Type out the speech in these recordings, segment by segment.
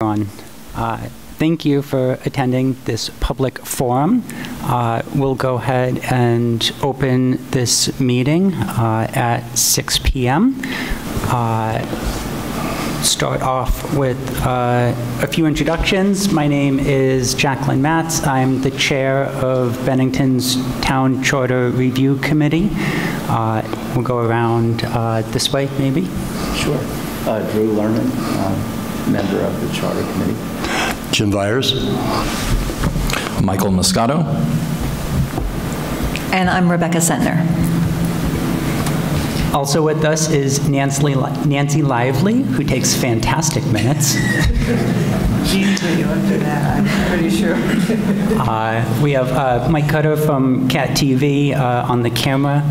Everyone. Thank you for attending this public forum. We'll go ahead and open this meeting at 6 p.m. Start off with a few introductions. My name is Jacqueline Matz. I'm the chair of Bennington's Town Charter Review Committee. We'll go around this way, maybe. Sure. Drew Lerman, member of the Charter Committee. Jim Byers. Michael Moscato. And I'm Rebecca Sentner. Also with us is Nancy Lively, who takes fantastic minutes. Jean's with you after that, I'm pretty sure. We have Mike Cutter from Cat TV on the camera,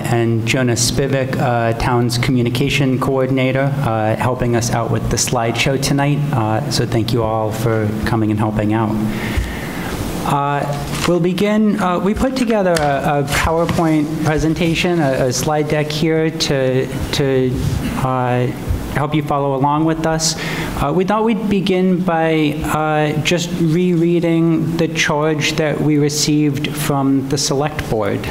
and Jonah Spivak, Town's communication coordinator, helping us out with the slideshow tonight. So thank you all for coming and helping out. We'll begin. We put together a PowerPoint presentation, a slide deck here to help you follow along with us. We thought we'd begin by just rereading the charge that we received from the Select Board.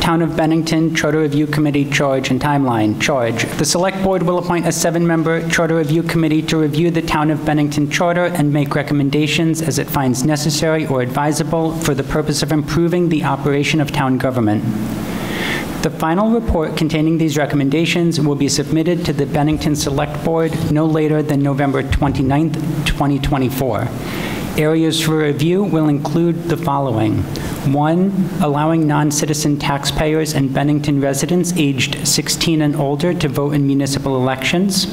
Town of Bennington Charter Review Committee charge and timeline. Charge. The Select Board will appoint a 7-member Charter Review Committee to review the Town of Bennington Charter and make recommendations as it finds necessary or advisable for the purpose of improving the operation of town government. The final report containing these recommendations will be submitted to the Bennington Select Board no later than November 29th, 2024. Areas for review will include the following. 1, allowing non-citizen taxpayers and Bennington residents aged 16 and older to vote in municipal elections.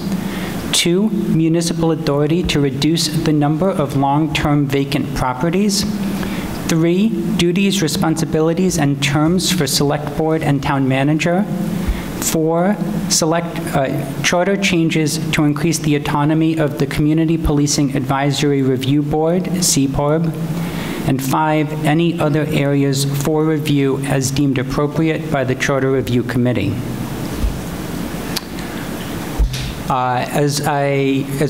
2, municipal authority to reduce the number of long-term vacant properties. 3, duties, responsibilities, and terms for Select Board and Town Manager. 4, charter changes to increase the autonomy of the Community Policing Advisory Review Board, CPORB. And 5, any other areas for review as deemed appropriate by the Charter Review Committee. As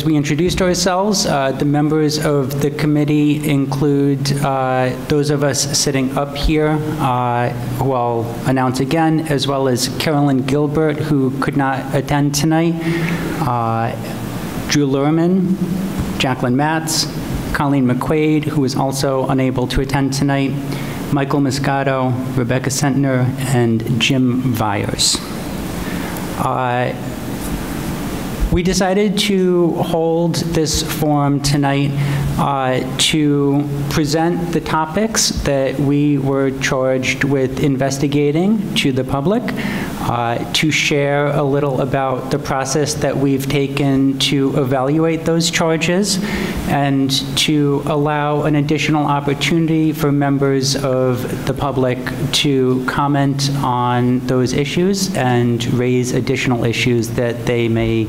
we introduced ourselves, the members of the committee include those of us sitting up here, who I'll announce again, as well as Carolyn Gilbert, who could not attend tonight, Drew Lerman, Jacqueline Matz, Colleen McQuaid, who is also unable to attend tonight, Michael Moscato, Rebecca Sentner, and Jim Byers. We decided to hold this forum tonight to present the topics that we were charged with investigating to the public, to share a little about the process that we've taken to evaluate those charges, and to allow an additional opportunity for members of the public to comment on those issues and raise additional issues that they may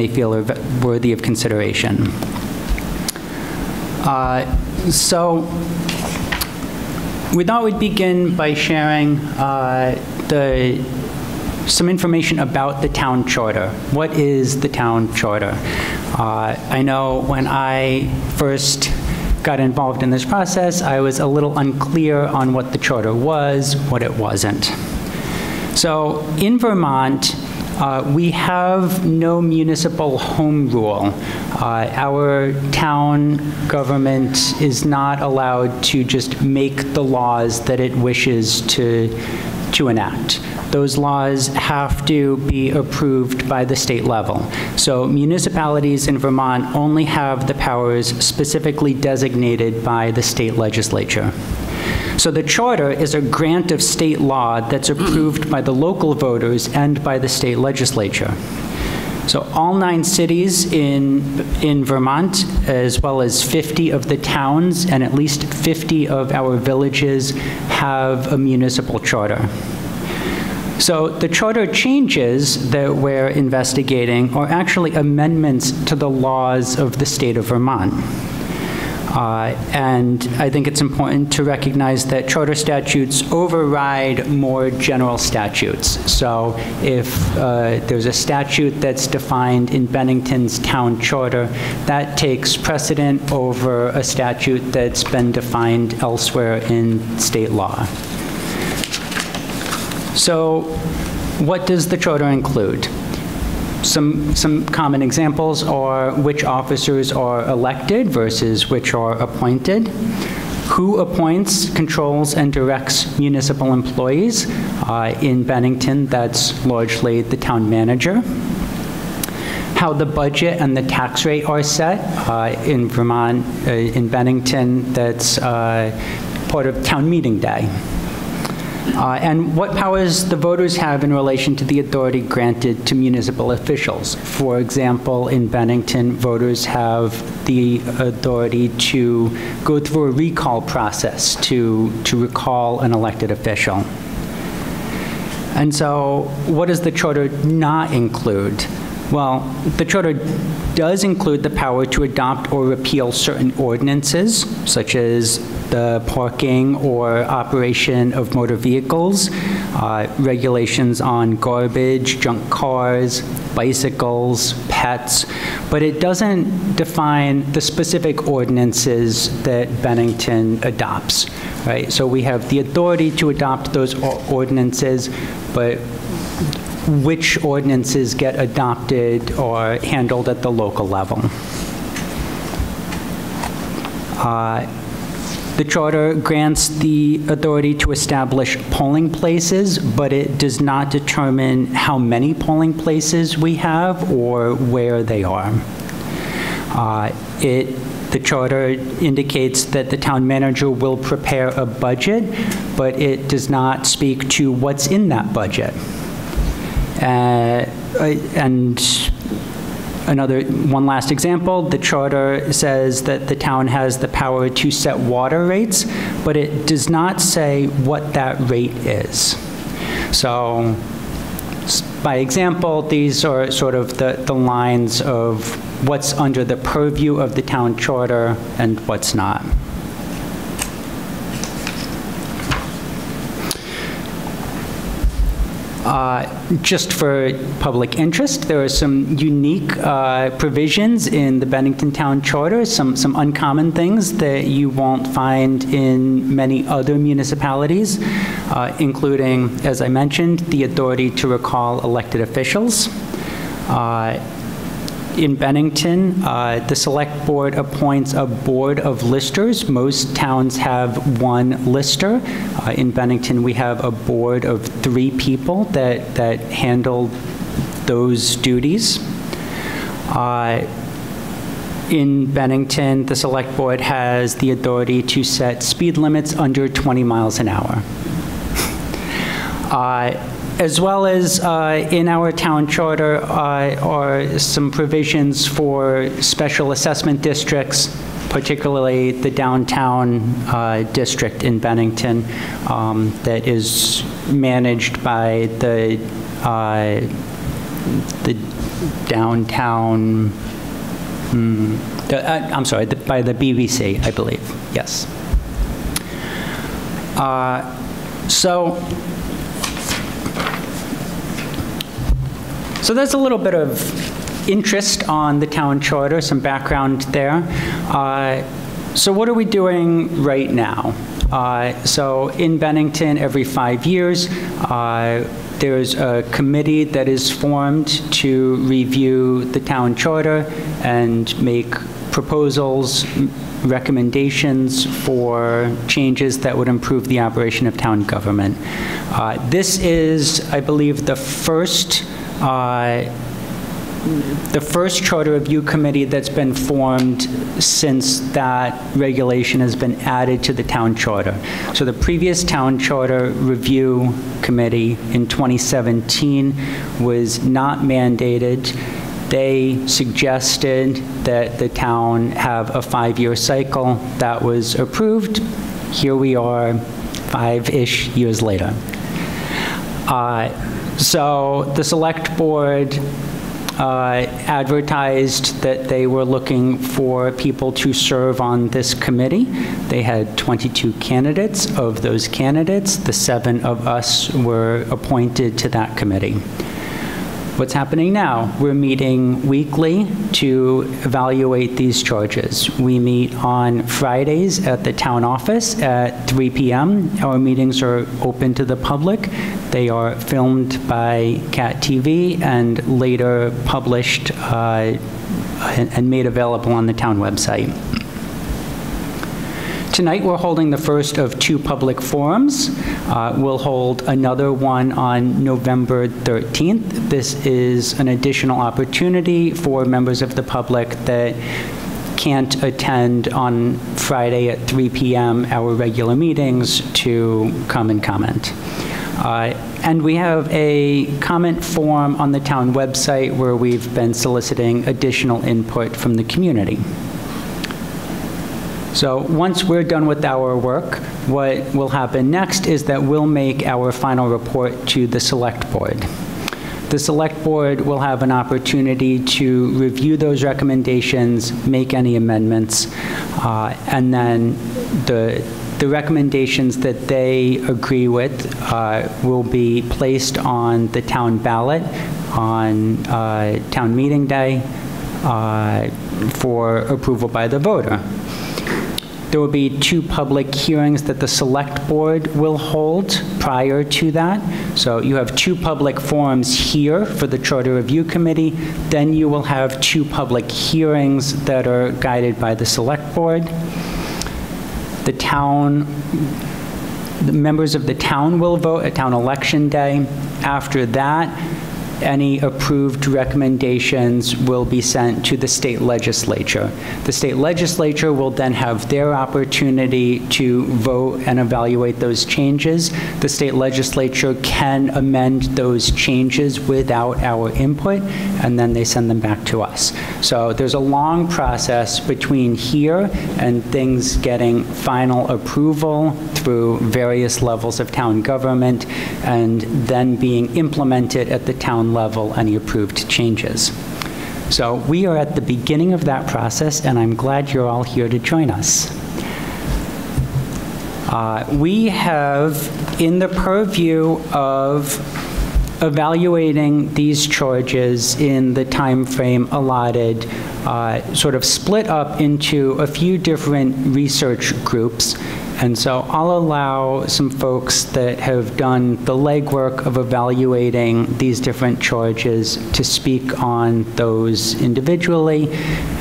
feel are worthy of consideration. So we thought we'd begin by sharing some information about the town charter. What is the town charter? I know when I first got involved in this process, I was a little unclear on what the charter was, what it wasn't. So in Vermont, we have no municipal home rule. Our town government is not allowed to just make the laws that it wishes to enact. Those laws have to be approved by the state level. So municipalities in Vermont only have the powers specifically designated by the state legislature. So the charter is a grant of state law that's approved by the local voters and by the state legislature. So all 9 cities in Vermont, as well as 50 of the towns and at least 50 of our villages, have a municipal charter. So the charter changes that we're investigating are actually amendments to the laws of the state of Vermont. And I think it's important to recognize that charter statutes override more general statutes. So if there's a statute that's defined in Bennington's town charter, that takes precedent over a statute that's been defined elsewhere in state law. So what does the charter include? Some common examples are which officers are elected versus which are appointed, who appoints, controls, and directs municipal employees. In Bennington, that's largely the town manager. How the budget and the tax rate are set. In Vermont, in Bennington, that's part of town meeting day. And what powers the voters have in relation to the authority granted to municipal officials. For example, in Bennington, voters have the authority to go through a recall process to recall an elected official. And so what does the charter not include? Well, the charter does include the power to adopt or repeal certain ordinances, such as the parking or operation of motor vehicles, regulations on garbage, junk cars, bicycles, pets, but it doesn't define the specific ordinances that Bennington adopts, right? So we have the authority to adopt those ordinances, but which ordinances get adopted or handled at the local level. The charter grants the authority to establish polling places, but it does not determine how many polling places we have or where they are. The charter indicates that the town manager will prepare a budget, but it does not speak to what's in that budget. And one last example, the charter says that the town has the power to set water rates, but it does not say what that rate is. So by example, these are sort of the lines of what's under the purview of the town charter and what's not. Just for public interest, there are some unique provisions in the Bennington Town Charter, some uncommon things that you won't find in many other municipalities, including, as I mentioned, the authority to recall elected officials. In Bennington, the select board appoints a board of listers. Most towns have one lister. In Bennington, we have a board of 3 people that handle those duties. In Bennington, the select board has the authority to set speed limits under 20 miles an hour. As well as in our town charter are some provisions for special assessment districts, particularly the downtown district in Bennington that is managed by the downtown, I'm sorry, by the BBC, I believe, yes. So there's a little bit of interest on the town charter, some background there. So what are we doing right now? So in Bennington, every 5 years, there's a committee that is formed to review the town charter and make proposals, recommendations for changes that would improve the operation of town government. This is, I believe, the first charter review committee that's been formed since that regulation has been added to the town charter. So the previous town charter review committee in 2017 was not mandated. They suggested that the town have a 5-year cycle. That was approved. Here we are 5-ish years later. So the select board advertised that they were looking for people to serve on this committee. They had 22 candidates. Of those candidates, the 7 of us were appointed to that committee. What's happening now? We're meeting weekly to evaluate these charges. We meet on Fridays at the town office at 3 p.m. Our meetings are open to the public. They are filmed by CAT TV and later published and made available on the town website. Tonight, we're holding the first of 2 public forums. We'll hold another one on November 13th. This is an additional opportunity for members of the public that can't attend on Friday at 3 p.m. our regular meetings to come and comment. And we have a comment form on the town website where we've been soliciting additional input from the community. So once we're done with our work, what will happen next is that we'll make our final report to the Select Board. The Select Board will have an opportunity to review those recommendations, make any amendments, and then the recommendations that they agree with will be placed on the town ballot on town meeting day for approval by the voter. There will be 2 public hearings that the Select Board will hold prior to that. So you have 2 public forums here for the Charter Review Committee. Then you will have 2 public hearings that are guided by the Select Board. The members of the town will vote at town election day. After that, any approved recommendations will be sent to the state legislature. The state legislature will then have their opportunity to vote and evaluate those changes. The state legislature can amend those changes without our input, and then they send them back to us. So there's a long process between here and things getting final approval through various levels of town government and then being implemented at the town level, any approved changes. So we are at the beginning of that process, and I'm glad you're all here to join us. We have, in the purview of evaluating these charges in the time frame allotted, sort of split up into a few different research groups. And so I'll allow some folks that have done the legwork of evaluating these different charges to speak on those individually.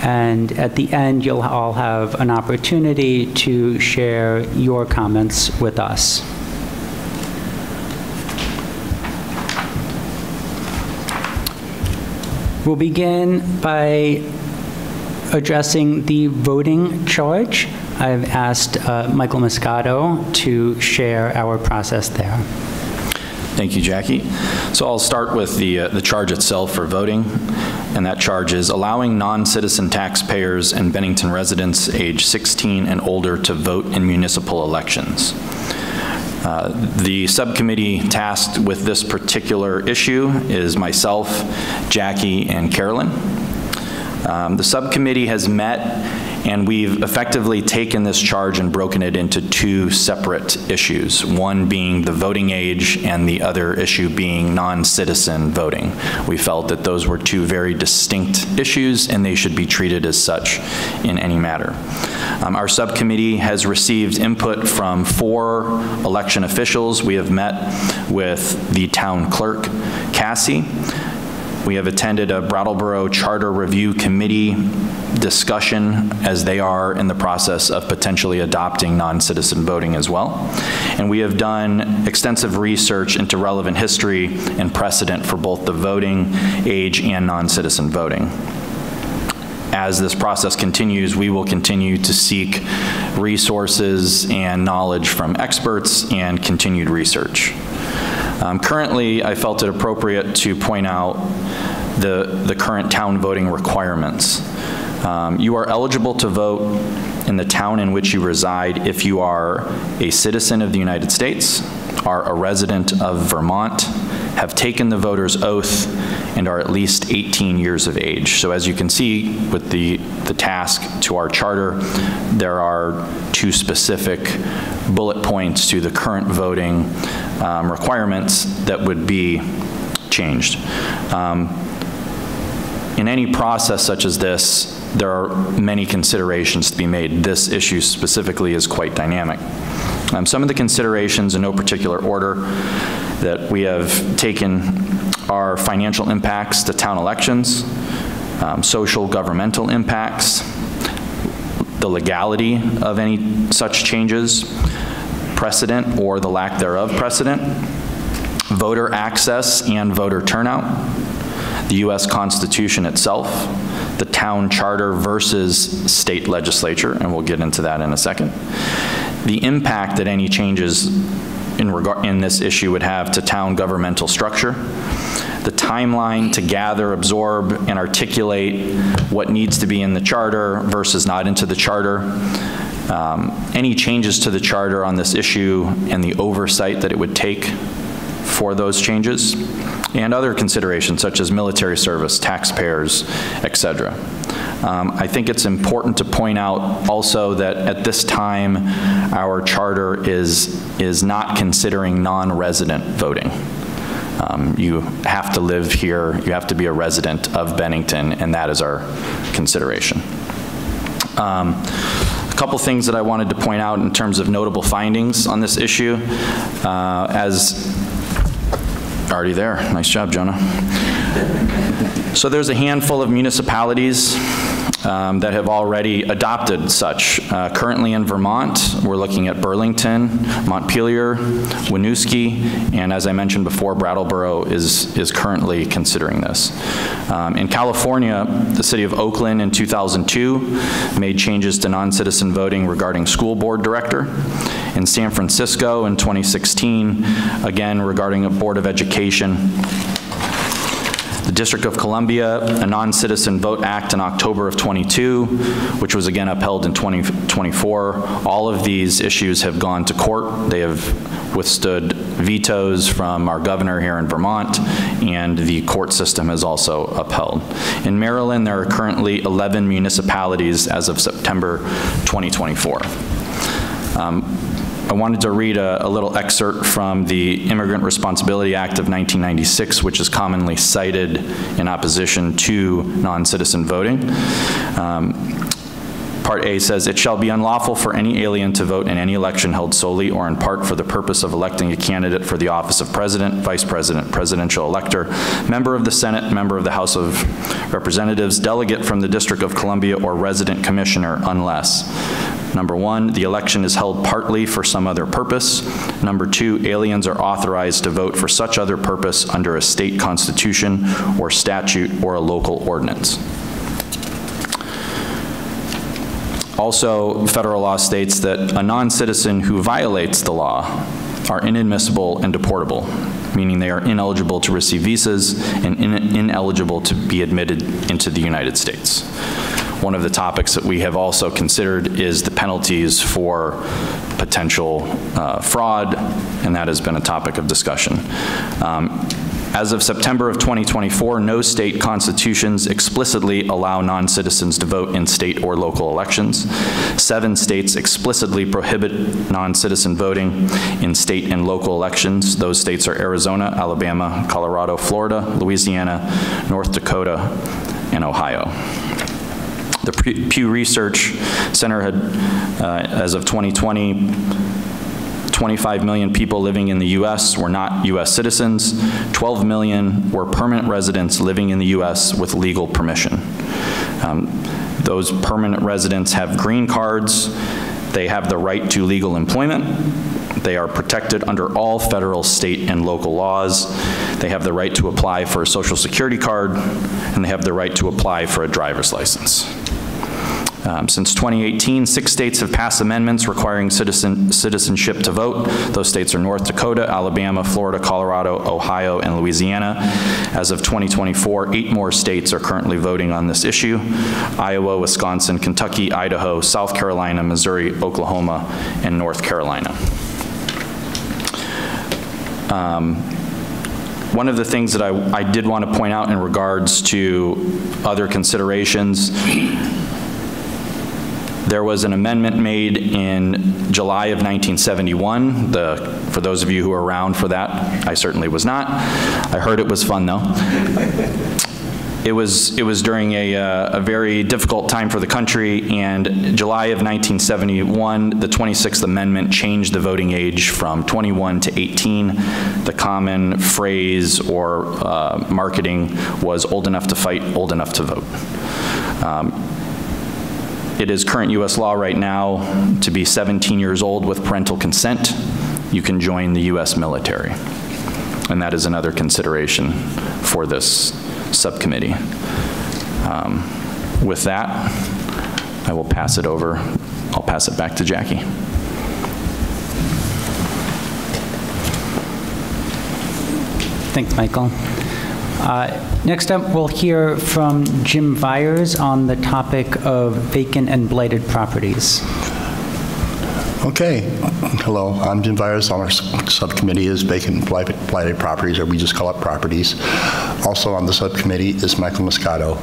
And at the end, you'll all have an opportunity to share your comments with us. We'll begin by addressing the voting charge. I've asked Michael Moscato to share our process there. Thank you, Jackie. So I'll start with the charge itself for voting, and that charge is allowing non-citizen taxpayers and Bennington residents age 16 and older to vote in municipal elections. The subcommittee tasked with this particular issue is myself, Jackie, and Carolyn. The subcommittee has met, and we've effectively taken this charge and broken it into 2 separate issues, one being the voting age and the other issue being non-citizen voting. We felt that those were 2 very distinct issues, and they should be treated as such in any matter. Our subcommittee has received input from 4 election officials. We have met with the town clerk, Cassie. We have attended a Brattleboro Charter Review Committee discussion as they are in the process of potentially adopting non-citizen voting as well. And we have done extensive research into relevant history and precedent for both the voting age and non-citizen voting. As this process continues, we will continue to seek resources and knowledge from experts and continued research. Currently, I felt it appropriate to point out the current town voting requirements. You are eligible to vote in the town in which you reside if you are a citizen of the United States, are a resident of Vermont, have taken the voter's oath and are at least 18 years of age. So as you can see with the task to our charter, there are 2 specific bullet points to the current voting requirements that would be changed. In any process such as this, there are many considerations to be made. This issue specifically is quite dynamic. Some of the considerations in no particular order that we have taken are financial impacts to town elections, social governmental impacts, the legality of any such changes, precedent or the lack thereof precedent, voter access and voter turnout, the U.S. Constitution itself, the town charter versus state legislature, and we'll get into that in a second, the impact that any changes in this issue would have to town governmental structure, the timeline to gather, absorb, and articulate what needs to be in the charter versus not into the charter, any changes to the charter on this issue and the oversight that it would take for those changes, and other considerations such as military service, taxpayers, etc. I think it's important to point out also that at this time, our charter is not considering non-resident voting. You have to live here, you have to be a resident of Bennington, and that is our consideration. A couple things that I wanted to point out in terms of notable findings on this issue. Already there, nice job, Jonah. So there's a handful of municipalities that have already adopted such. Currently in Vermont, we're looking at Burlington, Montpelier, Winooski, and as I mentioned before, Brattleboro is currently considering this. In California, the city of Oakland in 2002 made changes to non-citizen voting regarding school board director. In San Francisco in 2016, again regarding a board of education. The District of Columbia, a non-citizen vote act in October of 22, which was again upheld in 2024. All of these issues have gone to court. They have withstood vetoes from our governor here in Vermont, and the court system has also upheld. In Maryland, there are currently 11 municipalities as of September 2024. I wanted to read a little excerpt from the Immigrant Responsibility Act of 1996, which is commonly cited in opposition to non-citizen voting. Part A says, "It shall be unlawful for any alien to vote in any election held solely or in part for the purpose of electing a candidate for the office of President, Vice President, Presidential Elector, Member of the Senate, Member of the House of Representatives, Delegate from the District of Columbia, or Resident Commissioner unless." Number 1, the election is held partly for some other purpose. Number 2, aliens are authorized to vote for such other purpose under a state constitution or statute or a local ordinance. Also, federal law states that a non-citizen who violates the law are inadmissible and deportable, meaning they are ineligible to receive visas and ineligible to be admitted into the United States. One of the topics that we have also considered is the penalties for potential fraud, and that has been a topic of discussion. As of September of 2024, no state constitutions explicitly allow non-citizens to vote in state or local elections. 7 states explicitly prohibit non-citizen voting in state and local elections. Those states are Arizona, Alabama, Colorado, Florida, Louisiana, North Dakota, and Ohio. The Pew Research Center had, as of 2020, 25 million people living in the U.S. were not U.S. citizens. 12 million were permanent residents living in the U.S. with legal permission. Those permanent residents have green cards. They have the right to legal employment. They are protected under all federal, state, and local laws. They have the right to apply for a Social Security card, and they have the right to apply for a driver's license. Since 2018, 6 states have passed amendments requiring citizenship to vote. Those states are North Dakota, Alabama, Florida, Colorado, Ohio, and Louisiana. As of 2024, 8 more states are currently voting on this issue: Iowa, Wisconsin, Kentucky, Idaho, South Carolina, Missouri, Oklahoma, and North Carolina. One of the things that I did want to point out in regards to other considerations, there was an amendment made in July of 1971. For those of you who were around for that, I certainly was not. I heard it was fun though. It was during a very difficult time for the country, and July of 1971, the 26th Amendment changed the voting age from 21 to 18. The common phrase or marketing was old enough to fight, old enough to vote. It is current U.S. law right now to be 17 years old with parental consent. You can join the U.S. military. And that is another consideration for this subcommittee. With that, I will pass it over. I'll pass it back to Jackie. Thanks, Michael. Next up, we'll hear from Jim Vyers on the topic of vacant and blighted properties. Okay. Hello, I'm Jim Vyers. On our subcommittee is vacant and blighted properties, or we just call it properties. Also on the subcommittee is Michael Moscato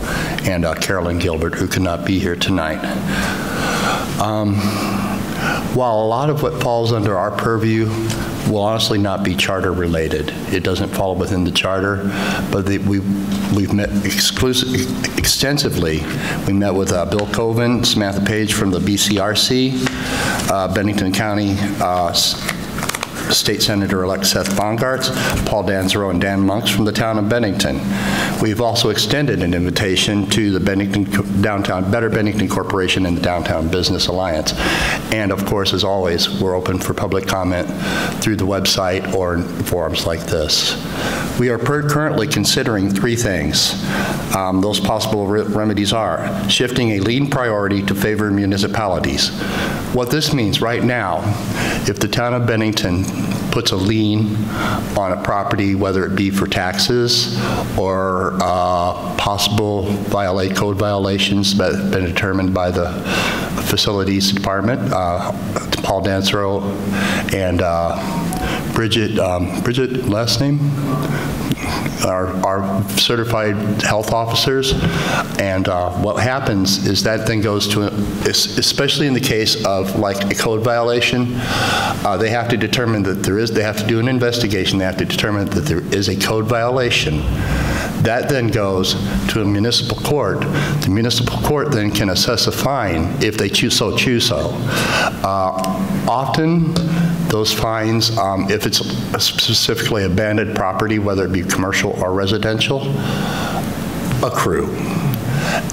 and Carolyn Gilbert, who could not be here tonight. While a lot of what falls under our purview will honestly not be charter related. It doesn't fall within the charter, but we've met extensively. We met with Bill Coven, Samantha Page from the BCRC, Bennington County State Senator-elect Seth Bongartz, Paul Danzero, and Dan Monks from the town of Bennington. We've also extended an invitation to the Better Bennington Corporation and the Downtown Business Alliance. And of course, as always, we're open for public comment through the website or in forums like this. We are currently considering three things. Those possible remedies are shifting a lien priority to favor municipalities. What this means right now, if the town of Bennington puts a lien on a property, whether it be for taxes or possible code violations that have been determined by the facilities department, Paul Danzero and Bridget, last name? Our certified health officers, and what happens is that then goes to, especially in the case of like a code violation, they have to determine that they have to do an investigation, they have to determine that there is a code violation. That then goes to a municipal court. The municipal court then can assess a fine if they choose so. Often, those fines, if it's specifically abandoned property, whether it be commercial or residential, accrue.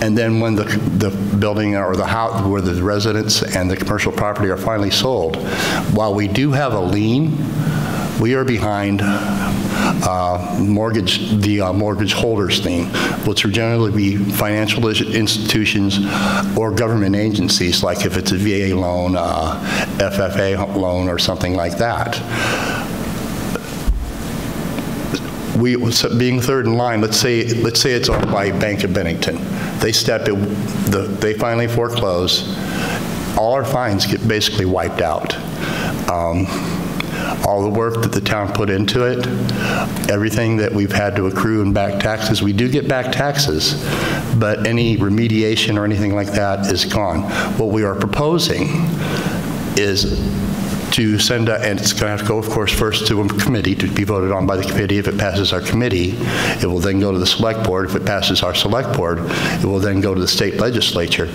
And then when the building or the house where the residents and the commercial property are finally sold, while we do have a lien, we are behind the mortgage holders lien, which would generally be financial institutions or government agencies, like if it's a VA loan, FFA loan, or something like that. Being third in line, let's say it's owned by Bank of Bennington. They they finally foreclose. All our fines get basically wiped out. All the work that the town put into it, everything that we've had to accrue in back taxes, we do get back taxes, but any remediation or anything like that is gone. What we are proposing is to send and it's going to have to go, of course, first to a committee to be voted on by the committee. If it passes our committee, it will then go to the select board. If it passes our select board, it will then go to the state legislature.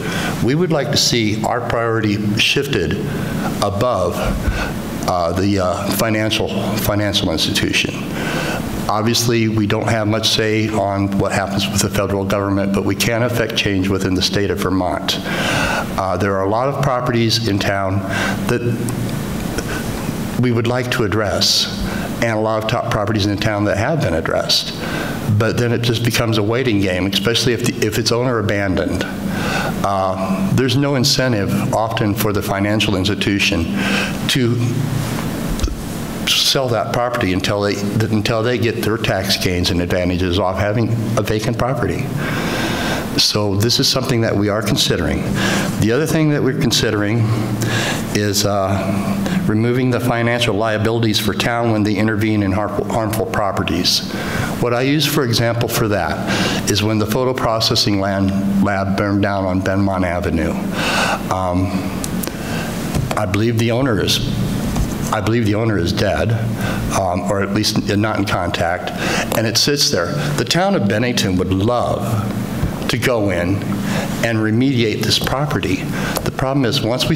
We would like to see our priority shifted above the financial institution. Obviously, we don't have much say on what happens with the federal government, but we can affect change within the state of Vermont. There are a lot of properties in town that we would like to address, and a lot of top properties in the town that have been addressed. But then it just becomes a waiting game, especially if it's owner abandoned. There's no incentive often for the financial institution to sell that property until they get their tax gains and advantages off having a vacant property. So this is something that we are considering. The other thing that we're considering is removing the financial liabilities for town when they intervene in harmful properties. What I use, for example, for that is when the photo processing lab burned down on Benmont Avenue. I believe the owner is dead, or at least not in contact, and it sits there. The town of Bennington would love to go in and remediate this property. The problem is once we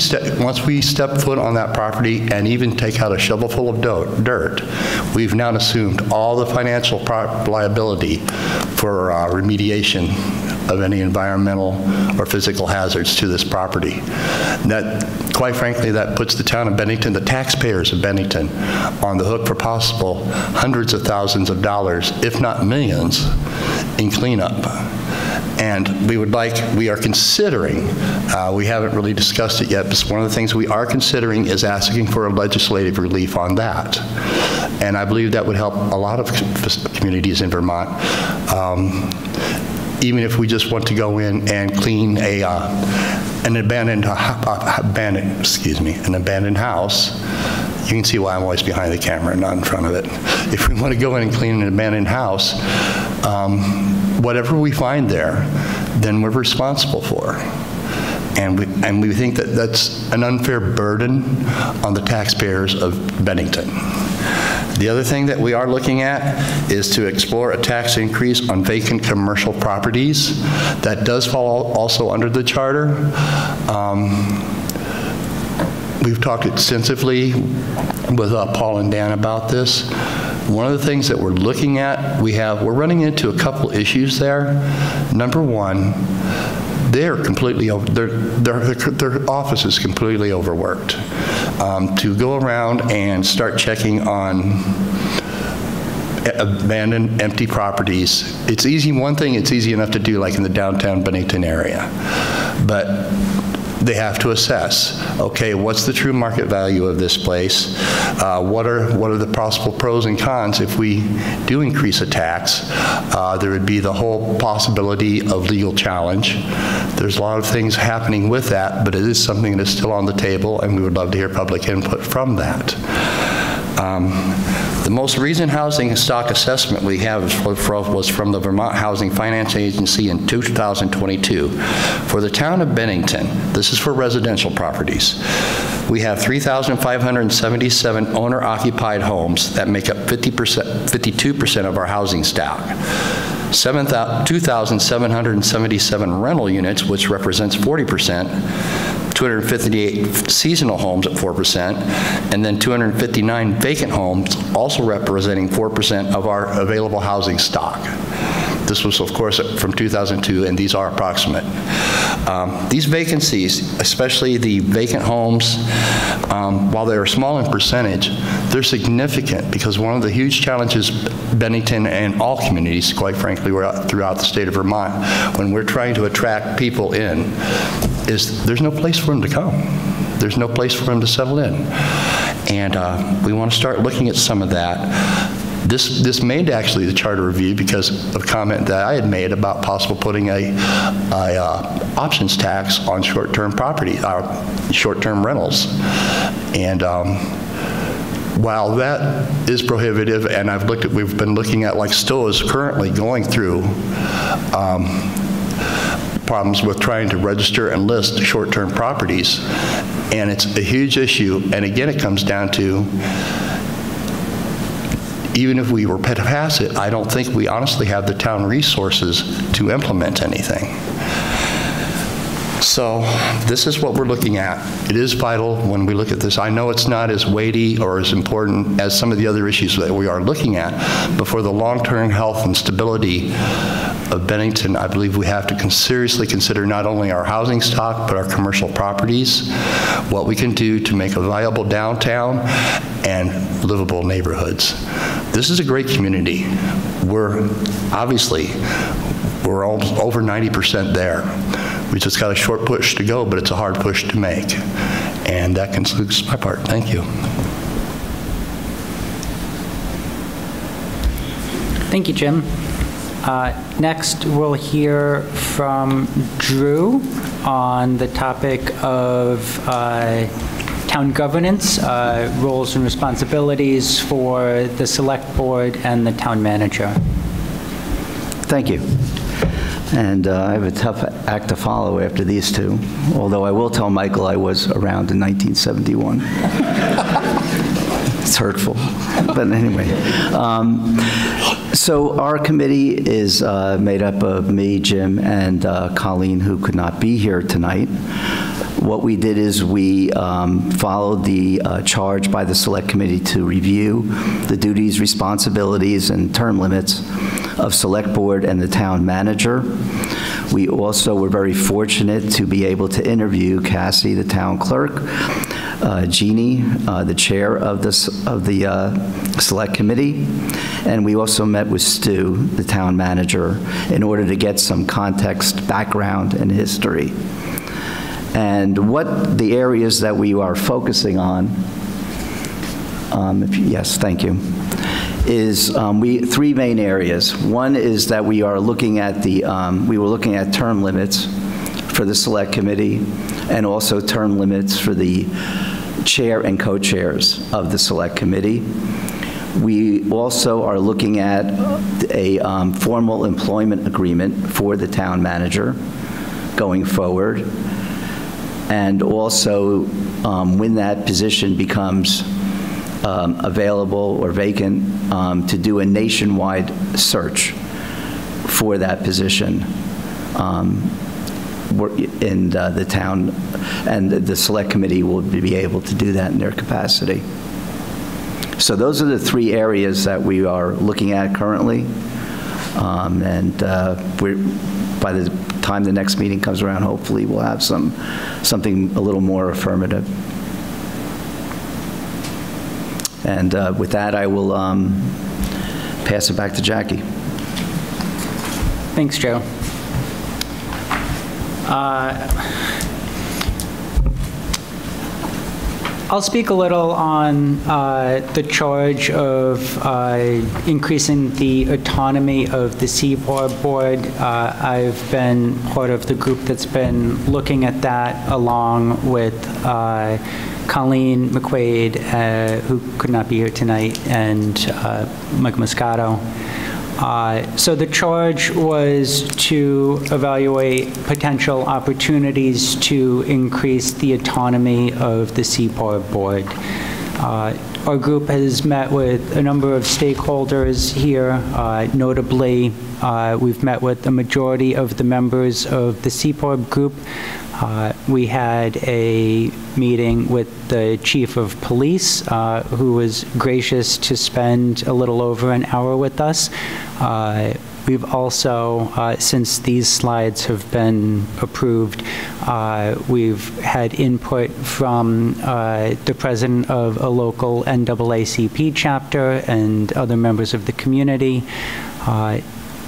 step foot on that property and even take out a shovelful of dirt, we've now assumed all the financial liability for remediation of any environmental or physical hazards to this property. That, quite frankly, that puts the town of Bennington, the taxpayers of Bennington, on the hook for possible hundreds of thousands of dollars, if not millions, in cleanup. And we are considering, we haven't really discussed it yet, but one of the things we are considering is asking for a legislative relief on that. And I believe that would help a lot of communities in Vermont. Even if we just want to go in and clean an abandoned house. You can see why I'm always behind the camera and not in front of it. If we want to go in and clean an abandoned house, whatever we find there, then we're responsible for. And we think that that's an unfair burden on the taxpayers of Bennington. The other thing that we are looking at is to explore a tax increase on vacant commercial properties. That does fall also under the charter. We've talked extensively with Paul and Dan about this. One of the things that we're looking at, we're running into a couple issues there. Number one, they're completely their office is completely overworked. To go around and start checking on abandoned, empty properties, it's easy. One thing, it's easy enough to do, like in the downtown Bennington area, but they have to assess, okay, what's the true market value of this place? What are the possible pros and cons if we do increase a tax? There would be the whole possibility of legal challenge. There's a lot of things happening with that, but it is something that's still on the table, and we would love to hear public input from that. The most recent housing stock assessment we have was from the Vermont Housing Finance Agency in 2022. For the town of Bennington, this is for residential properties, we have 3,577 owner-occupied homes that make up 52% of our housing stock. 2,777 rental units, which represents 40%, 258 seasonal homes at 4%, and then 259 vacant homes, also representing 4% of our available housing stock. This was, of course, from 2002, and these are approximate. These vacancies, especially the vacant homes, while they're small in percentage, they're significant because one of the huge challenges Bennington and all communities, quite frankly, throughout the state of Vermont, when we're trying to attract people in, is there's no place for them to come. There's no place for them to settle in. And we want to start looking at some of that. This made actually the charter review because of a comment that I had made about possible putting a options tax on short-term property, short-term rentals. And while that is prohibitive, and we've been looking at, like Stowe is currently going through problems with trying to register and list short-term properties, and it's a huge issue. And again, it comes down to, even if we were to pass it, I don't think we honestly have the town resources to implement anything. So this is what we're looking at. It is vital when we look at this. I know it's not as weighty or as important as some of the other issues that we are looking at, but for the long-term health and stability of Bennington, I believe we have to seriously consider not only our housing stock, but our commercial properties, what we can do to make a viable downtown and livable neighborhoods. This is a great community. We're over 90% there. We just got a short push to go, but it's a hard push to make. And that concludes my part. Thank you. Thank you, Jim. Next, we'll hear from Drew on the topic of town governance, roles and responsibilities for the select board and the town manager. Thank you. And I have a tough act to follow after these two, although I will tell Michael I was around in 1971. It's hurtful, but anyway. So our committee is made up of me, Jim, and Colleen, who could not be here tonight. What we did is we followed the charge by the Select Committee to review the duties, responsibilities, and term limits of Select Board and the Town Manager. We also were very fortunate to be able to interview Cassie, the Town Clerk, Jeannie, the Chair of the Select Committee, and we also met with Stu, the Town Manager, in order to get some context, background, and history. And what the areas that we are focusing on, yes, thank you, is three main areas. One is that we are looking at we were looking at term limits for the Select Committee and also term limits for the chair and co-chairs of the Select Committee. We also are looking at a formal employment agreement for the town manager going forward. And also, when that position becomes available or vacant, to do a nationwide search for that position in the town, and the Select Committee will be able to do that in their capacity. So those are the three areas that we are looking at currently, and by the time the next meeting comes around, hopefully we'll have something a little more affirmative. And with that, I will pass it back to Jackie. Thanks, Joe. I'll speak a little on the charge of increasing the autonomy of the Seaport Board. I've been part of the group that's been looking at that along with Colleen McQuaid, who could not be here tonight, and Mike Moscato. So the charge was to evaluate potential opportunities to increase the autonomy of the Seaport Board. Our group has met with a number of stakeholders here. Notably, we've met with the majority of the members of the Seaport Group. We had a meeting with the Chief of Police, who was gracious to spend a little over an hour with us. We've also, since these slides have been approved, we've had input from the president of a local NAACP chapter and other members of the community.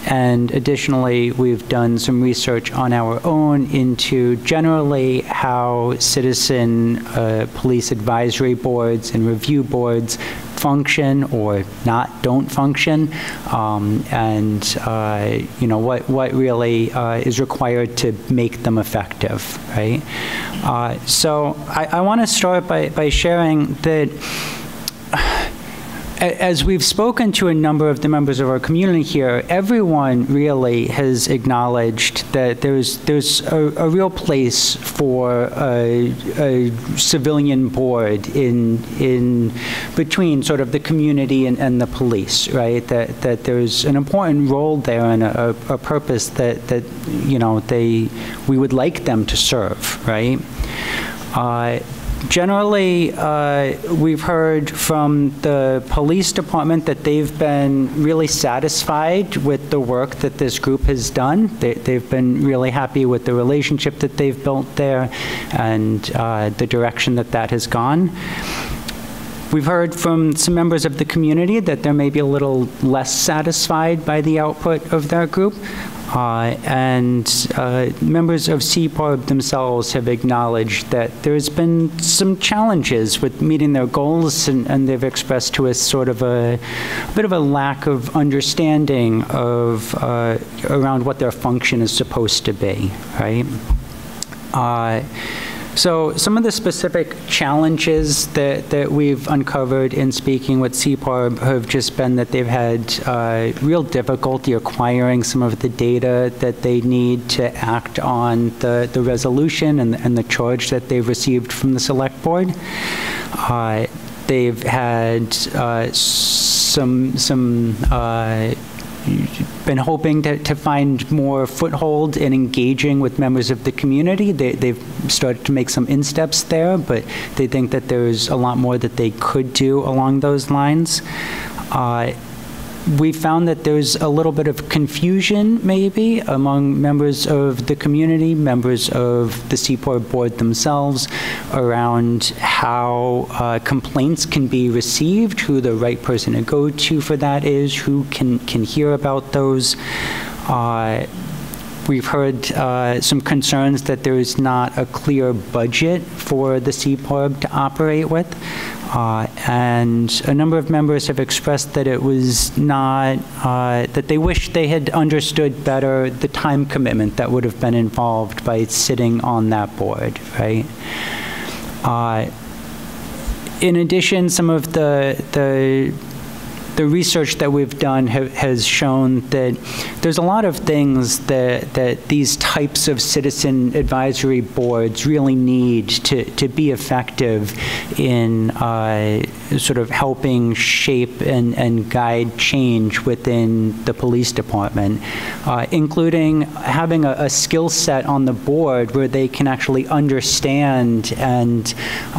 And additionally, we've done some research on our own into generally how citizen police advisory boards and review boards function or don't function, and you know, what really is required to make them effective, right? So I want to start by sharing that as we've spoken to a number of the members of our community here, everyone really has acknowledged that there's a real place for a civilian board in between sort of the community and the police, right? That there's an important role there and a purpose that you know we would like them to serve, right? Generally, we've heard from the police department that they've been really satisfied with the work that this group has done. They've been really happy with the relationship that they've built there and the direction that has gone. We've heard from some members of the community that they're maybe a little less satisfied by the output of their group. And members of CPOB themselves have acknowledged that there's been some challenges with meeting their goals, and they've expressed to us sort of a bit of a lack of understanding of around what their function is supposed to be, right? So some of the specific challenges that we've uncovered in speaking with CPORB have just been that they've had real difficulty acquiring some of the data that they need to act on the resolution and the charge that they've received from the Select Board. They've had been hoping to find more foothold in engaging with members of the community. They've started to make some insteps there, but they think that there's a lot more that they could do along those lines. We found that there's a little bit of confusion, maybe, among members of the community, members of the CPORB board themselves, around how complaints can be received, who the right person to go to for that is, who can hear about those. We've heard some concerns that there is not a clear budget for the CPORB to operate with. And a number of members have expressed that it was not, that they wish they had understood better the time commitment that would have been involved by sitting on that board, right? In addition, some of the research that we've done has shown that there's a lot of things that these types of citizen advisory boards really need to be effective in sort of helping shape and guide change within the police department, including having a skill set on the board where they can actually understand and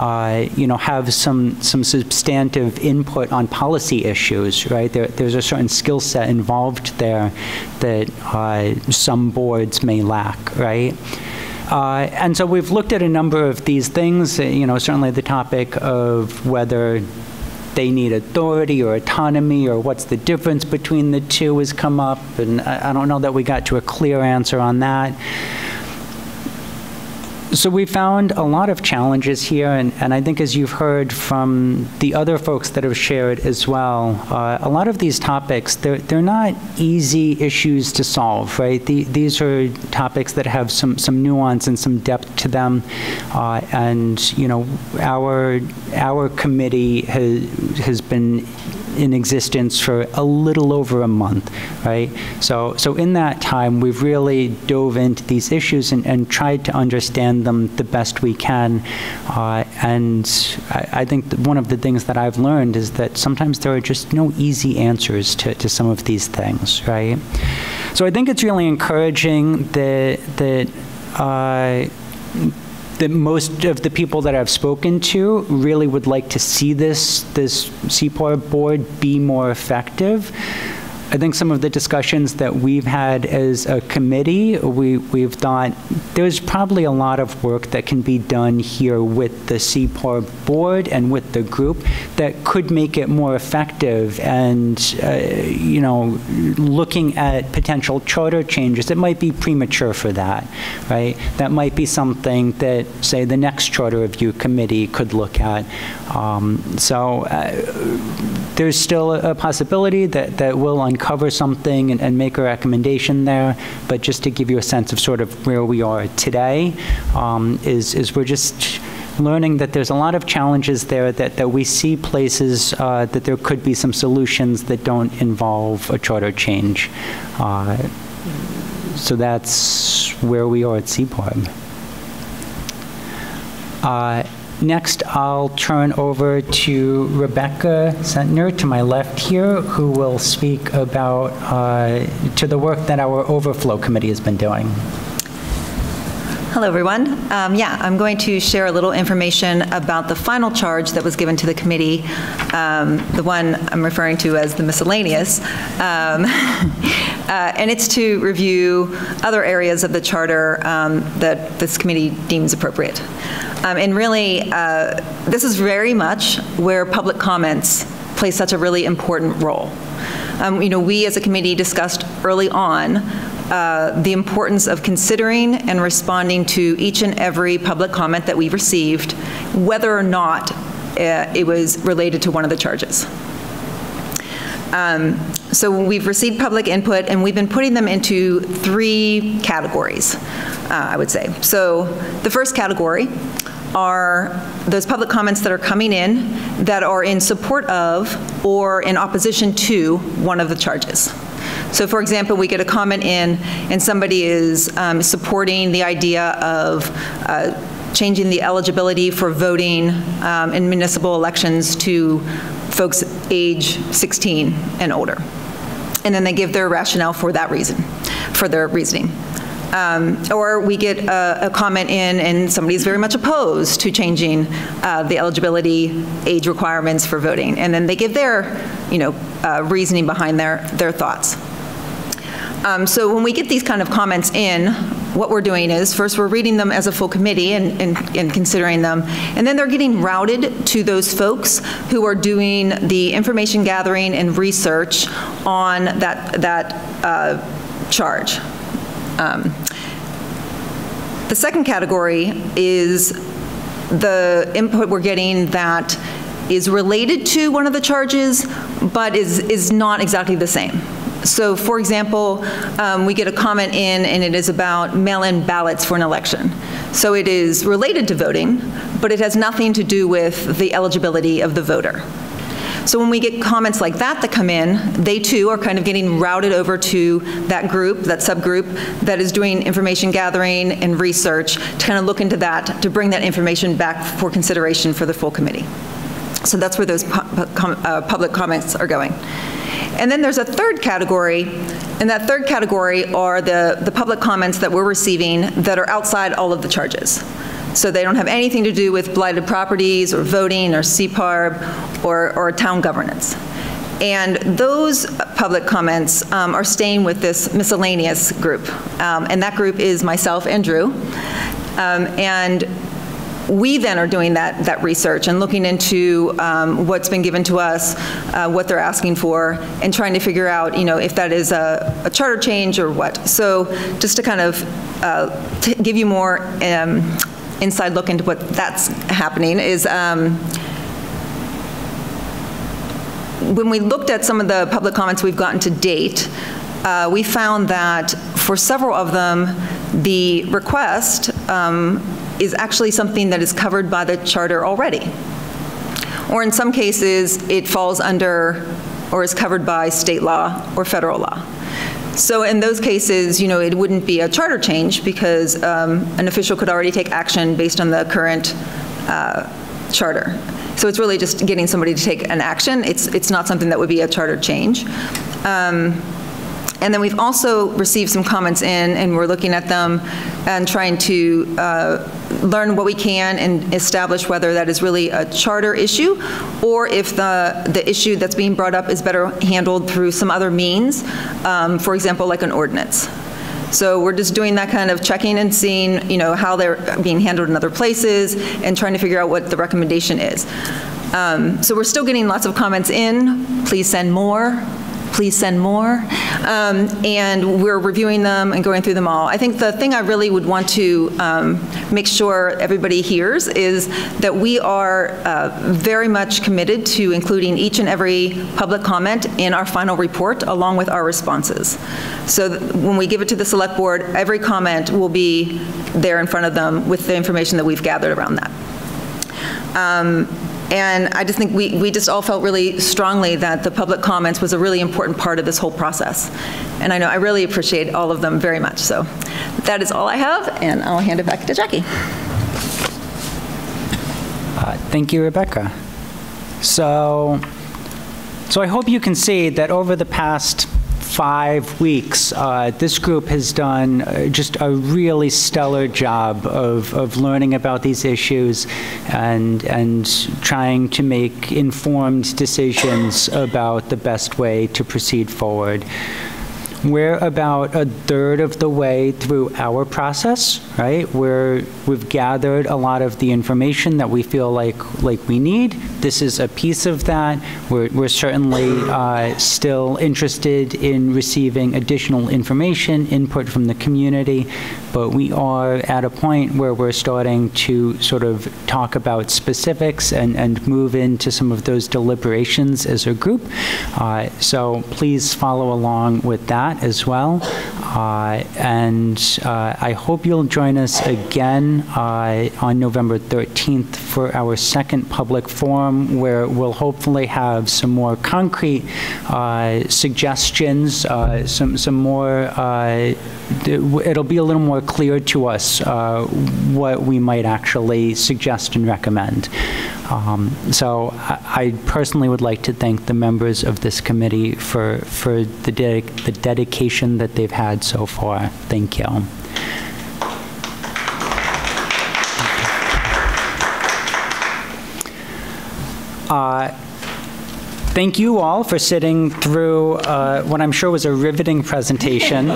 have some substantive input on policy issues. Right? There's a certain skill set involved there that some boards may lack, right? And so we've looked at a number of these things, certainly the topic of whether they need authority or autonomy or what's the difference between the two has come up, and I don't know that we got to a clear answer on that. So we found a lot of challenges here, and I think as you've heard from the other folks that have shared as well, a lot of these topics, they're not easy issues to solve, right? These are topics that have some nuance and some depth to them, and our committee has been in existence for a little over a month, right? So in that time, we've really dove into these issues and tried to understand them the best we can. And I think that one of the things that I've learned is that sometimes there are just no easy answers to some of these things, right? So I think it's really encouraging that most of the people that I've spoken to really would like to see this CPORB board be more effective. I think some of the discussions that we've had as a committee, we've thought there's probably a lot of work that can be done here with the CPORB board and with the group that could make it more effective. And, looking at potential charter changes, it might be premature for that, right? That might be something that, say, the next charter review committee could look at. There's still a possibility that we'll uncover something and make a recommendation there, but just to give you a sense of sort of where we are today, is we're just learning that there's a lot of challenges there, that we see places that there could be some solutions that don't involve a charter change. So that's where we are at CPORB. Next, I'll turn over to Rebecca Sentner to my left here, who will speak about to the work that our Overflow Committee has been doing. Hello, everyone. I'm going to share a little information about the final charge that was given to the committee, the one I'm referring to as the miscellaneous, and it's to review other areas of the charter that this committee deems appropriate. And really, this is very much where public comments play such a really important role. We as a committee discussed early on the importance of considering and responding to each and every public comment that we received, whether or not it was related to one of the charges. So we've received public input, and we've been putting them into 3 categories, I would say. So the first category are those public comments that are coming in that are in support of or in opposition to one of the charges. So for example, we get a comment in and somebody is supporting the idea of changing the eligibility for voting in municipal elections to folks age 16 and older. And then they give their rationale for that reason, for their reasoning. Or we get a comment in and somebody's very much opposed to changing the eligibility age requirements for voting. And then they give their, reasoning behind their thoughts. So when we get these kind of comments in, what we're doing is, first we're reading them as a full committee and considering them, and then they're getting routed to those folks who are doing the information gathering and research on that charge. The second category is the input we're getting that is related to one of the charges, but is not exactly the same. So for example, we get a comment in and it is about mail-in ballots for an election. So it is related to voting, but it has nothing to do with the eligibility of the voter. So when we get comments like that come in, they too are kind of getting routed over to that group, that subgroup, that is doing information gathering and research to kind of look into that, to bring that information back for consideration for the full committee. So that's where those public comments are going. And then there's a third category, and that third category are the public comments that we're receiving that are outside all of the charges. So they don't have anything to do with blighted properties or voting or CPARB or town governance. And those public comments are staying with this miscellaneous group. And that group is myself and Drew. And we then are doing that research and looking into what's been given to us, what they're asking for, and trying to figure out, if that is a charter change or what. So just to kind of give you more inside look into what that's happening is when we looked at some of the public comments we've gotten to date, we found that for several of them, the request is actually something that is covered by the charter already. Or in some cases, it falls under or is covered by state law or federal law. So in those cases, it wouldn't be a charter change because an official could already take action based on the current charter. So it's really just getting somebody to take an action. It's not something that would be a charter change. And then we've also received some comments in, and we're looking at them and trying to learn what we can and establish whether that is really a charter issue or if the issue that's being brought up is better handled through some other means, for example, like an ordinance. So we're just doing that kind of checking and seeing, how they're being handled in other places and trying to figure out what the recommendation is. So we're still getting lots of comments in. Please send more. Please send more. And we're reviewing them and going through them all. I think the thing I really would want to make sure everybody hears is that we are very much committed to including each and every public comment in our final report along with our responses. So when we give it to the select board, every comment will be there in front of them with the information that we've gathered around that. And I just think we just all felt really strongly that the public comments was a really important part of this whole process. And I know I really appreciate all of them very much. So that is all I have, and I'll hand it back to Jackie. Thank you, Rebecca. So I hope you can see that over the past 5 weeks, this group has done just a really stellar job of learning about these issues and trying to make informed decisions about the best way to proceed forward. We're about a third of the way through our process, right? We've gathered a lot of the information that we feel like we need. This is a piece of that. We're certainly still interested in receiving additional information, input from the community, but we are at a point where we're starting to sort of talk about specifics and move into some of those deliberations as a group. So please follow along with that as well. And I hope you'll join us again on November 13th for our second public forum, where we'll hopefully have some more concrete suggestions, some more, it'll be a little more clear to us what we might actually suggest and recommend. So I personally would like to thank the members of this committee for the dedication that they've had so far. Thank you. Thank you all for sitting through what I'm sure was a riveting presentation.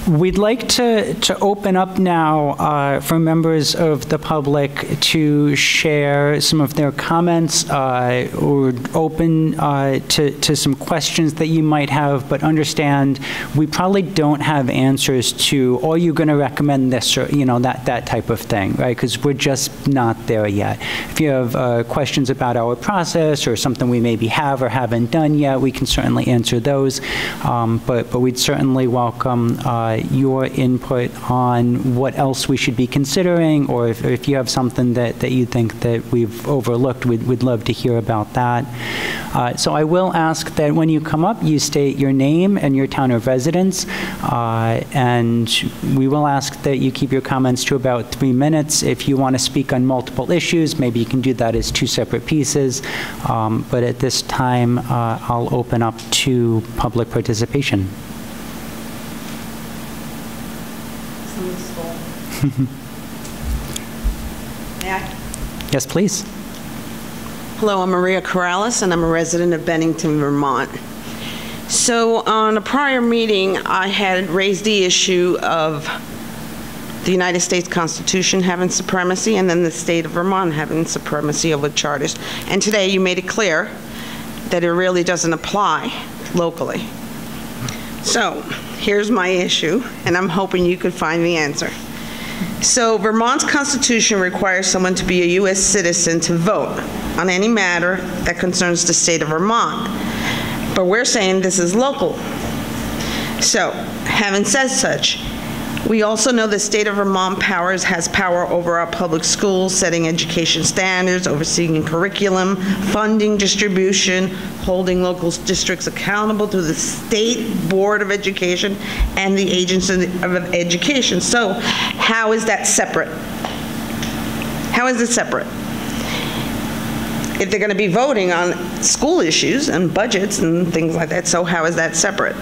We'd like to open up now for members of the public to share some of their comments or open to some questions that you might have, but understand we probably don't have answers to, are you going to recommend this, or that type of thing, right? Because we're just not there yet. If you have questions about our process or something we maybe have or haven't done yet, we can certainly answer those, but we'd certainly welcome your input on what else we should be considering, or if you have something that you think that we've overlooked, we'd love to hear about that. So I will ask that when you come up, you state your name and your town of residence, and we will ask that you keep your comments to about 3 minutes. If you want to speak on multiple issues, maybe you can do that as 2 separate pieces, but at this time, I'll open up to public participation. May I? Yes, please. Hello, I'm Maria Corrales, and I'm a resident of Bennington, Vermont. So on a prior meeting, I had raised the issue of the United States Constitution having supremacy and then the state of Vermont having supremacy over charters. And today you made it clear that it really doesn't apply locally. So here's my issue, and I'm hoping you could find the answer. So Vermont's Constitution requires someone to be a U.S. citizen to vote on any matter that concerns the state of Vermont. But we're saying this is local. So, having said such, we also know the state of Vermont has power over our public schools, setting education standards, overseeing curriculum, funding distribution, holding local districts accountable to the State Board of Education and the Agency of Education. So how is that separate? How is it separate? If they're going to be voting on school issues and budgets and things like that, so how is that separate?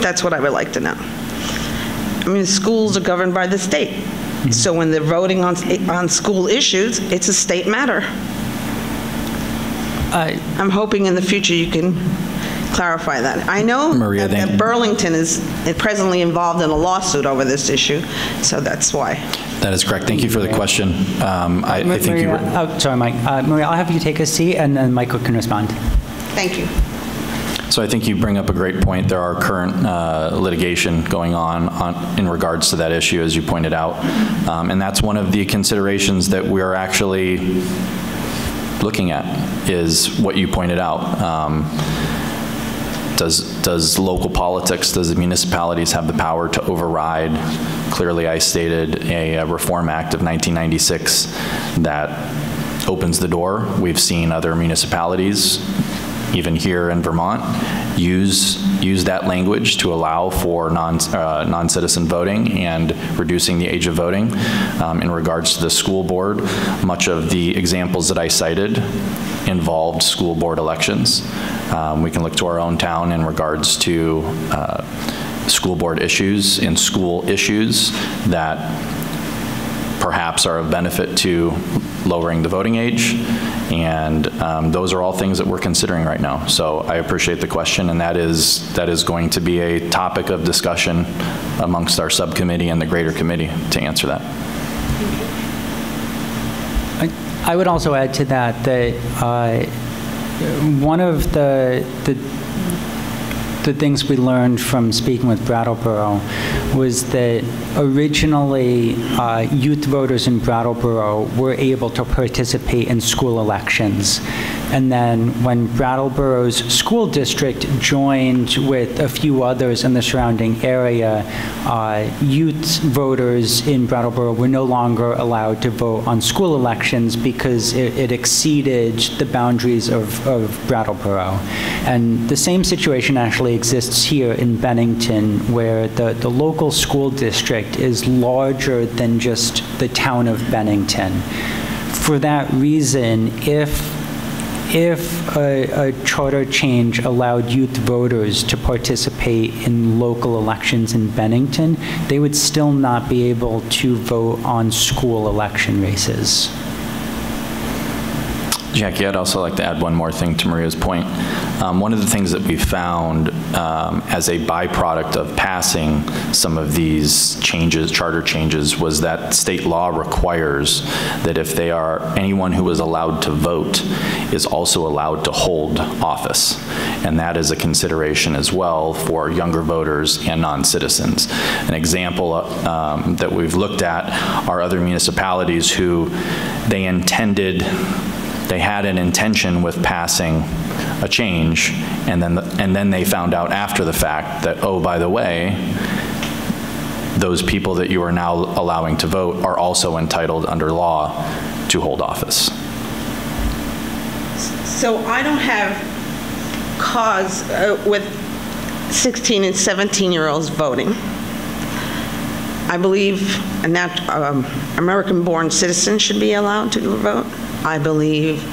That's what I would like to know. I mean, schools are governed by the state. Mm-hmm. So when they're voting on school issues, it's a state matter. I'm hoping in the future you can clarify that. I know Maria, that Burlington is presently involved in a lawsuit over this issue, so that's why. That is correct. Thank you for the question. I think Maria, you were... oh, sorry, Mike. Maria, I'll have you take a seat, and then Michael can respond. Thank you. So I think you bring up a great point. There are current litigation going on in regards to that issue, as you pointed out. And that's one of the considerations that we're actually looking at, is what you pointed out. Does local politics, does the municipalities have the power to override? Clearly, I stated a Reform Act of 1996 that opens the door. We've seen other municipalities, even here in Vermont, use that language to allow for non-citizen voting and reducing the age of voting. In regards to the school board, much of the examples that I cited involved school board elections. We can look to our own town in regards to school board issues and school issues that perhaps are of benefit to lowering the voting age, and those are all things that we're considering right now. So I appreciate the question, and that is going to be a topic of discussion amongst our subcommittee and the greater committee to answer that. I would also add to that one of the things we learned from speaking with Brattleboro was that originally youth voters in Brattleboro were able to participate in school elections. And then when Brattleboro's school district joined with a few others in the surrounding area, youth voters in Brattleboro were no longer allowed to vote on school elections because it exceeded the boundaries of Brattleboro. And the same situation actually exists here in Bennington, where the local school district is larger than just the town of Bennington. For that reason, if a charter change allowed youth voters to participate in local elections in Bennington, they would still not be able to vote on school election races. Jackie, I'd also like to add one more thing to Maria's point. One of the things that we found as a byproduct of passing some of these changes, charter changes, was that state law requires that if they are anyone who is allowed to vote is also allowed to hold office. And that is a consideration as well for younger voters and non-citizens. An example that we've looked at are other municipalities who they had an intention with passing a change, and then they found out after the fact that, oh, by the way, those people that you are now allowing to vote are also entitled under law to hold office. So I don't have cause with 16 and 17-year-olds voting. I believe American-born citizens should be allowed to vote. I believe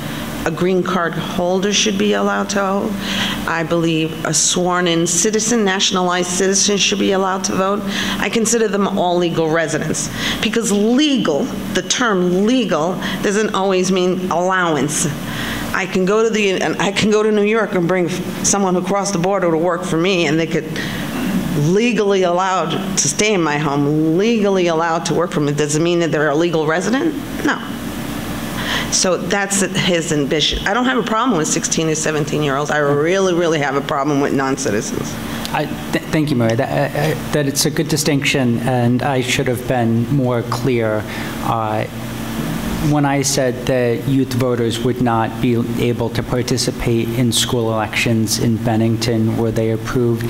a green card holder should be allowed to vote. I believe a sworn-in citizen, nationalized citizen, should be allowed to vote. I consider them all legal residents, because legal, the term legal, doesn't always mean allowance. I can go to New York and bring someone who crossed the border to work for me, and they could legally allowed to stay in my home, legally allowed to work for me. Does it mean that they're a legal resident? No. So that's his ambition. I don't have a problem with 16 or 17-year-olds. I really, really have a problem with non-citizens. Thank you, Maria. That it's a good distinction, and I should have been more clear. When I said that youth voters would not be able to participate in school elections in Bennington were they approved,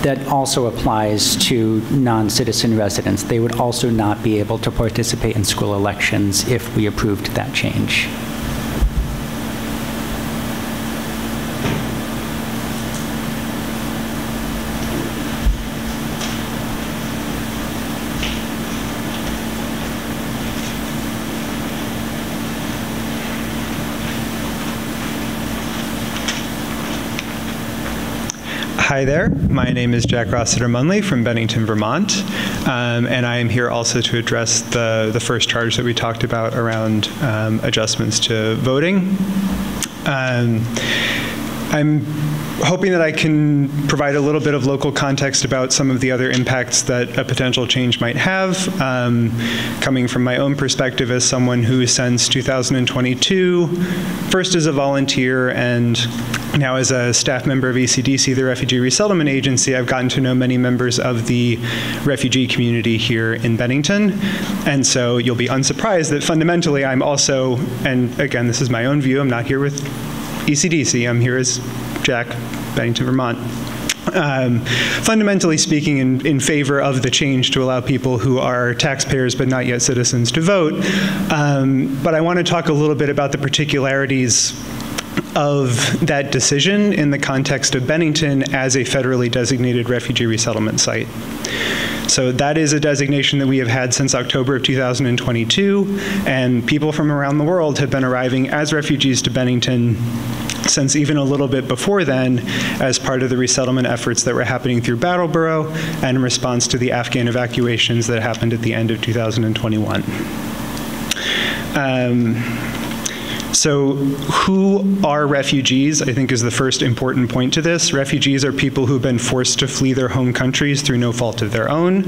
that also applies to non-citizen residents. They would also not be able to participate in school elections if we approved that change. Hi there, my name is Jack Rossiter-Munley from Bennington, Vermont, and I am here also to address the first charge that we talked about around adjustments to voting. I'm hoping that I can provide a little bit of local context about some of the other impacts that a potential change might have, coming from my own perspective as someone who since 2022, first as a volunteer and now as a staff member of ECDC, the Refugee Resettlement Agency, I've gotten to know many members of the refugee community here in Bennington. And so you'll be unsurprised that fundamentally I'm also, and again, this is my own view, I'm not here with ECDC, I'm here as Jack, Bennington, Vermont. Fundamentally speaking, in favor of the change to allow people who are taxpayers but not yet citizens to vote. But I want to talk a little bit about the particularities of that decision in the context of Bennington as a federally designated refugee resettlement site. So that is a designation that we have had since October of 2022, and people from around the world have been arriving as refugees to Bennington since even a little bit before then, as part of the resettlement efforts that were happening through Brattleboro and in response to the Afghan evacuations that happened at the end of 2021. So who are refugees, I think, is the first important point to this. Refugees are people who've been forced to flee their home countries through no fault of their own.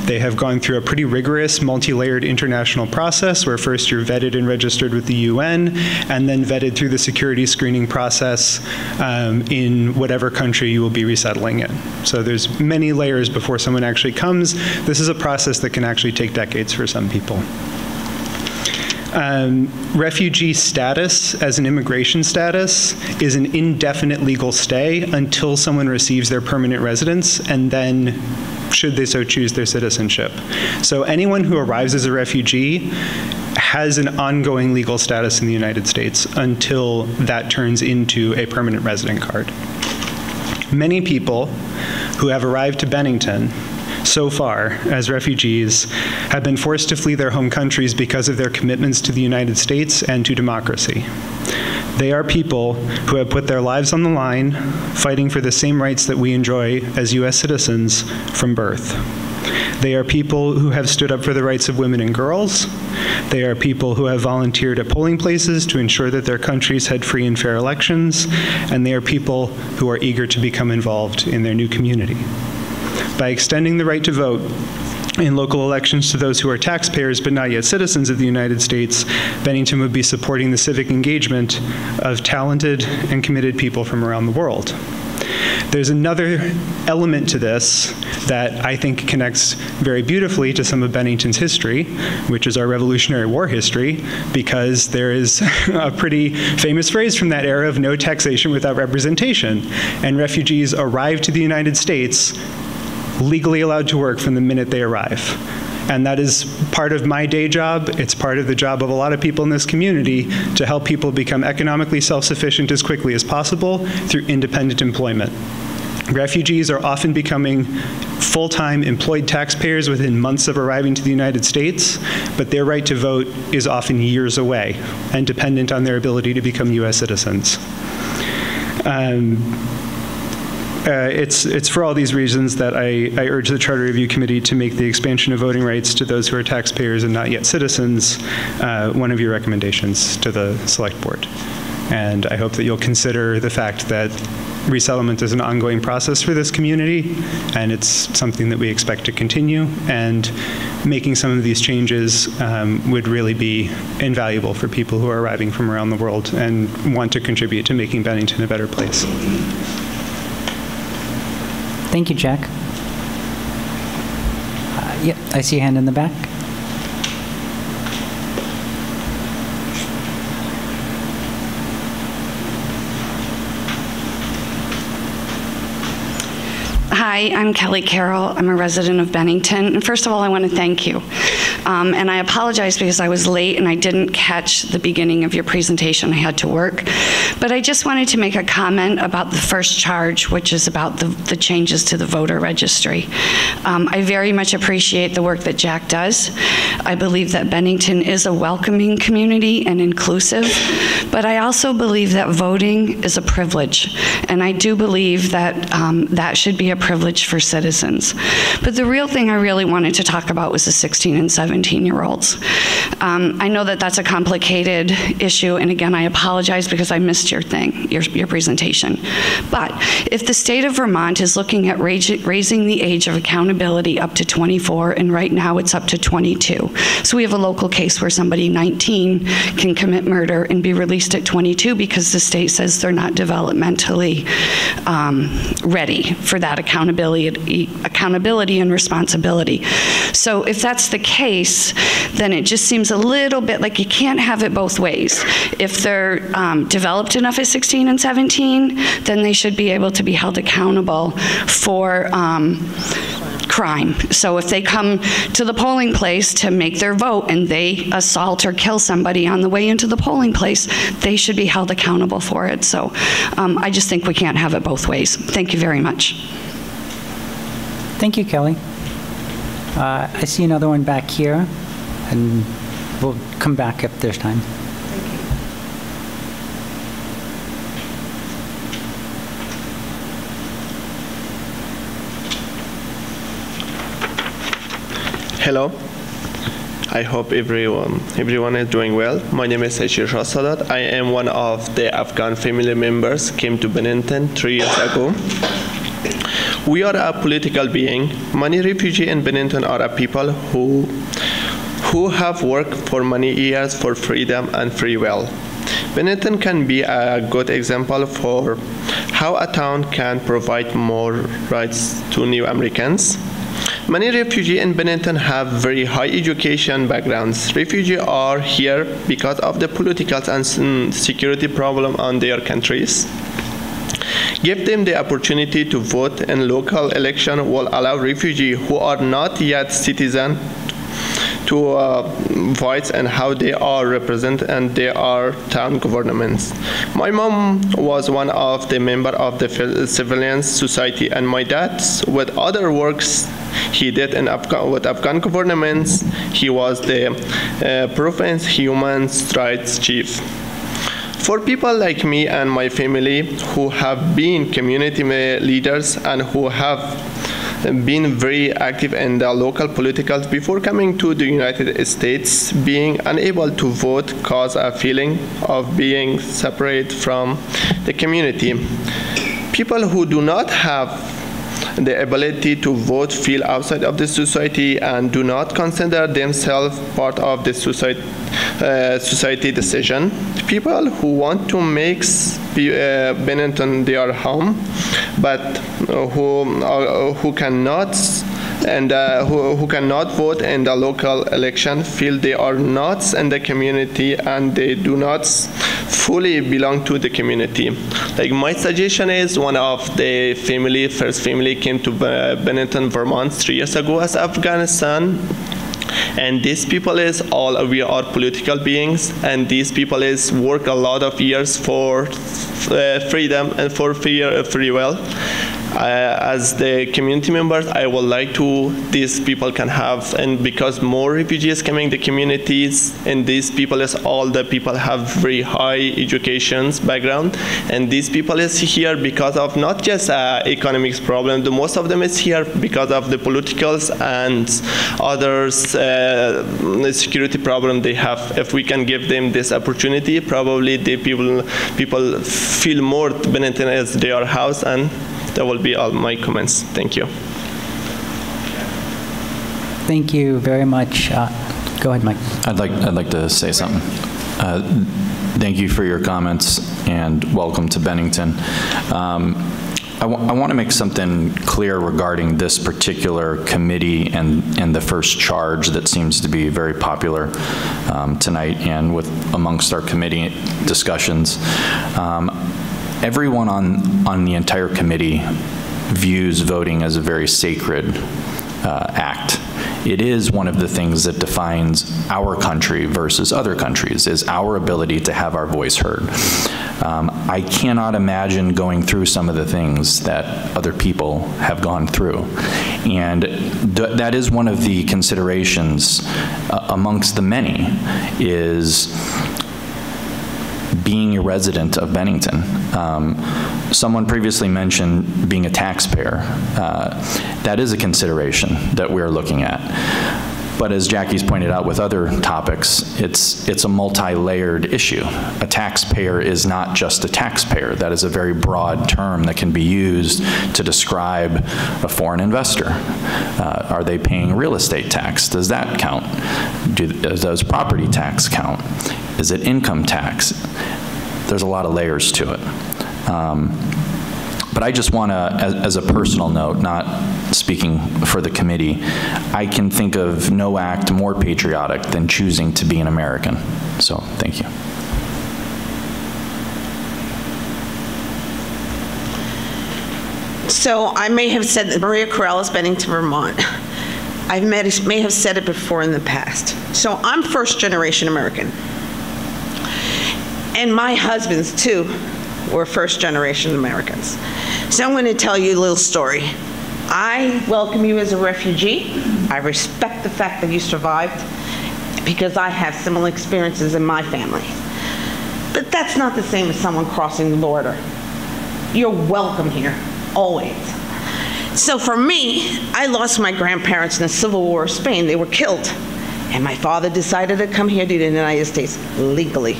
They have gone through a pretty rigorous, multi-layered international process where first you're vetted and registered with the UN, and then vetted through the security screening process in whatever country you will be resettling in. So there's many layers before someone actually comes. This is a process that can actually take decades for some people. Refugee status as an immigration status is an indefinite legal stay until someone receives their permanent residence, and then, should they so choose, their citizenship. So anyone who arrives as a refugee has an ongoing legal status in the United States until that turns into a permanent resident card. Many people who have arrived to Bennington so far as refugees have been forced to flee their home countries because of their commitments to the United States and to democracy. They are people who have put their lives on the line, fighting for the same rights that we enjoy as U.S. citizens from birth. They are people who have stood up for the rights of women and girls. They are people who have volunteered at polling places to ensure that their countries had free and fair elections. And they are people who are eager to become involved in their new community. By extending the right to vote in local elections to those who are taxpayers but not yet citizens of the United States, Bennington would be supporting the civic engagement of talented and committed people from around the world. There's another element to this that I think connects very beautifully to some of Bennington's history, which is our Revolutionary War history, because there is a pretty famous phrase from that era of no taxation without representation. And refugees arrive to the United States legally allowed to work from the minute they arrive. And that is part of my day job. It's part of the job of a lot of people in this community to help people become economically self-sufficient as quickly as possible through independent employment. Refugees are often becoming full-time employed taxpayers within months of arriving to the United States, but their right to vote is often years away and dependent on their ability to become U.S. citizens. It's for all these reasons that I urge the Charter Review Committee to make the expansion of voting rights to those who are taxpayers and not yet citizens one of your recommendations to the Select Board. And I hope that you'll consider the fact that resettlement is an ongoing process for this community, and it's something that we expect to continue, and making some of these changes would really be invaluable for people who are arriving from around the world and want to contribute to making Bennington a better place. Thank you, Jack. Yep, I see a hand in the back. Hi, I'm Kelly Carroll. I'm a resident of Bennington. And first of all, I want to thank you. And I apologize because I was late and I didn't catch the beginning of your presentation. I had to work. But I just wanted to make a comment about the first charge, which is about the changes to the voter registry. I very much appreciate the work that Jack does. I believe that Bennington is a welcoming community and inclusive. But I also believe that voting is a privilege. And I do believe that that should be a privilege for citizens. But the real thing I really wanted to talk about was the 16 and 17-year-olds. I know that that's a complicated issue, and again, I apologize because I missed your presentation. But if the state of Vermont is looking at raising the age of accountability up to 24, and right now it's up to 22. So we have a local case where somebody 19 can commit murder and be released at 22 because the state says they're not developmentally ready for that accountability and responsibility. So if that's the case, then it just seems a little bit like you can't have it both ways. If they're developed enough at 16 and 17, then they should be able to be held accountable for crime. So if they come to the polling place to make their vote and they assault or kill somebody on the way into the polling place, they should be held accountable for it. So I just think we can't have it both ways. Thank you very much. Thank you, Kelly. I see another one back here, and we'll come back if there's time. Hello. I hope everyone is doing well. My name is Ashir Sadat. I am one of the Afghan family members came to Bennington 3 years ago. We are a political being. Many refugees in Bennington are a people who have worked for many years for freedom and free will. Bennington can be a good example for how a town can provide more rights to new Americans. Many refugees in Bennington have very high education backgrounds. Refugees are here because of the political and security problem in their countries. Give them the opportunity to vote in local election will allow refugees who are not yet citizens to voice and how they are represented and they are town governments. My mom was one of the members of the civilian society, and my dad, with other works he did with Afghan governments, he was the province human rights chief. For people like me and my family who have been community leaders and who have been very active in the local politicals before coming to the United States, being unable to vote cause a feeling of being separate from the community. People who do not have the ability to vote feel outside of the society and do not consider themselves part of the society decision. People who want to make Bennington their home, but who cannot vote in the local election feel they are not in the community and they do not fully belong to the community. Like my suggestion is one of the first family came to Bennington, Vermont 3 years ago as Afghanistan. And these people we are political beings, and these people work a lot of years for freedom and for free will. As the community members, I would like these people can have, and because more refugees coming to communities, and these people all the people have very high education background, and these people here because of not just economics problem, most of them is here because of the politicals and others security problem they have. If we can give them this opportunity, probably the people feel more Bennington as their house, and that will be all my comments. Thank you. Thank you very much. Go ahead, Mike. I'd like to say something. Thank you for your comments and welcome to Bennington. I want to make something clear regarding this particular committee and the first charge that seems to be very popular tonight and amongst our committee discussions. Everyone on the entire committee views voting as a very sacred act. It is one of the things that defines our country versus other countries, is our ability to have our voice heard. I cannot imagine going through some of the things that other people have gone through. And that is one of the considerations amongst the many, is being a resident of Bennington. Someone previously mentioned being a taxpayer. That is a consideration that we're looking at. But as Jackie's pointed out with other topics, it's a multi-layered issue. A taxpayer is not just a taxpayer. That is a very broad term that can be used to describe a foreign investor. Are they paying real estate tax? Does that count? Does property tax count? Is it income tax? There's a lot of layers to it. But I just want to, as a personal note, not speaking for the committee, I can think of no act more patriotic than choosing to be an American. So, thank you. So I may have said that Maria Corrales, Bennington, Vermont. I may have said it before in the past. So I'm first generation American. And my husbands, too, were first generation Americans. So I'm going to tell you a little story. I welcome you as a refugee. I respect the fact that you survived because I have similar experiences in my family. But that's not the same as someone crossing the border. You're welcome here, always. So for me, I lost my grandparents in the Civil War of Spain. They were killed. And my father decided to come here to the United States legally.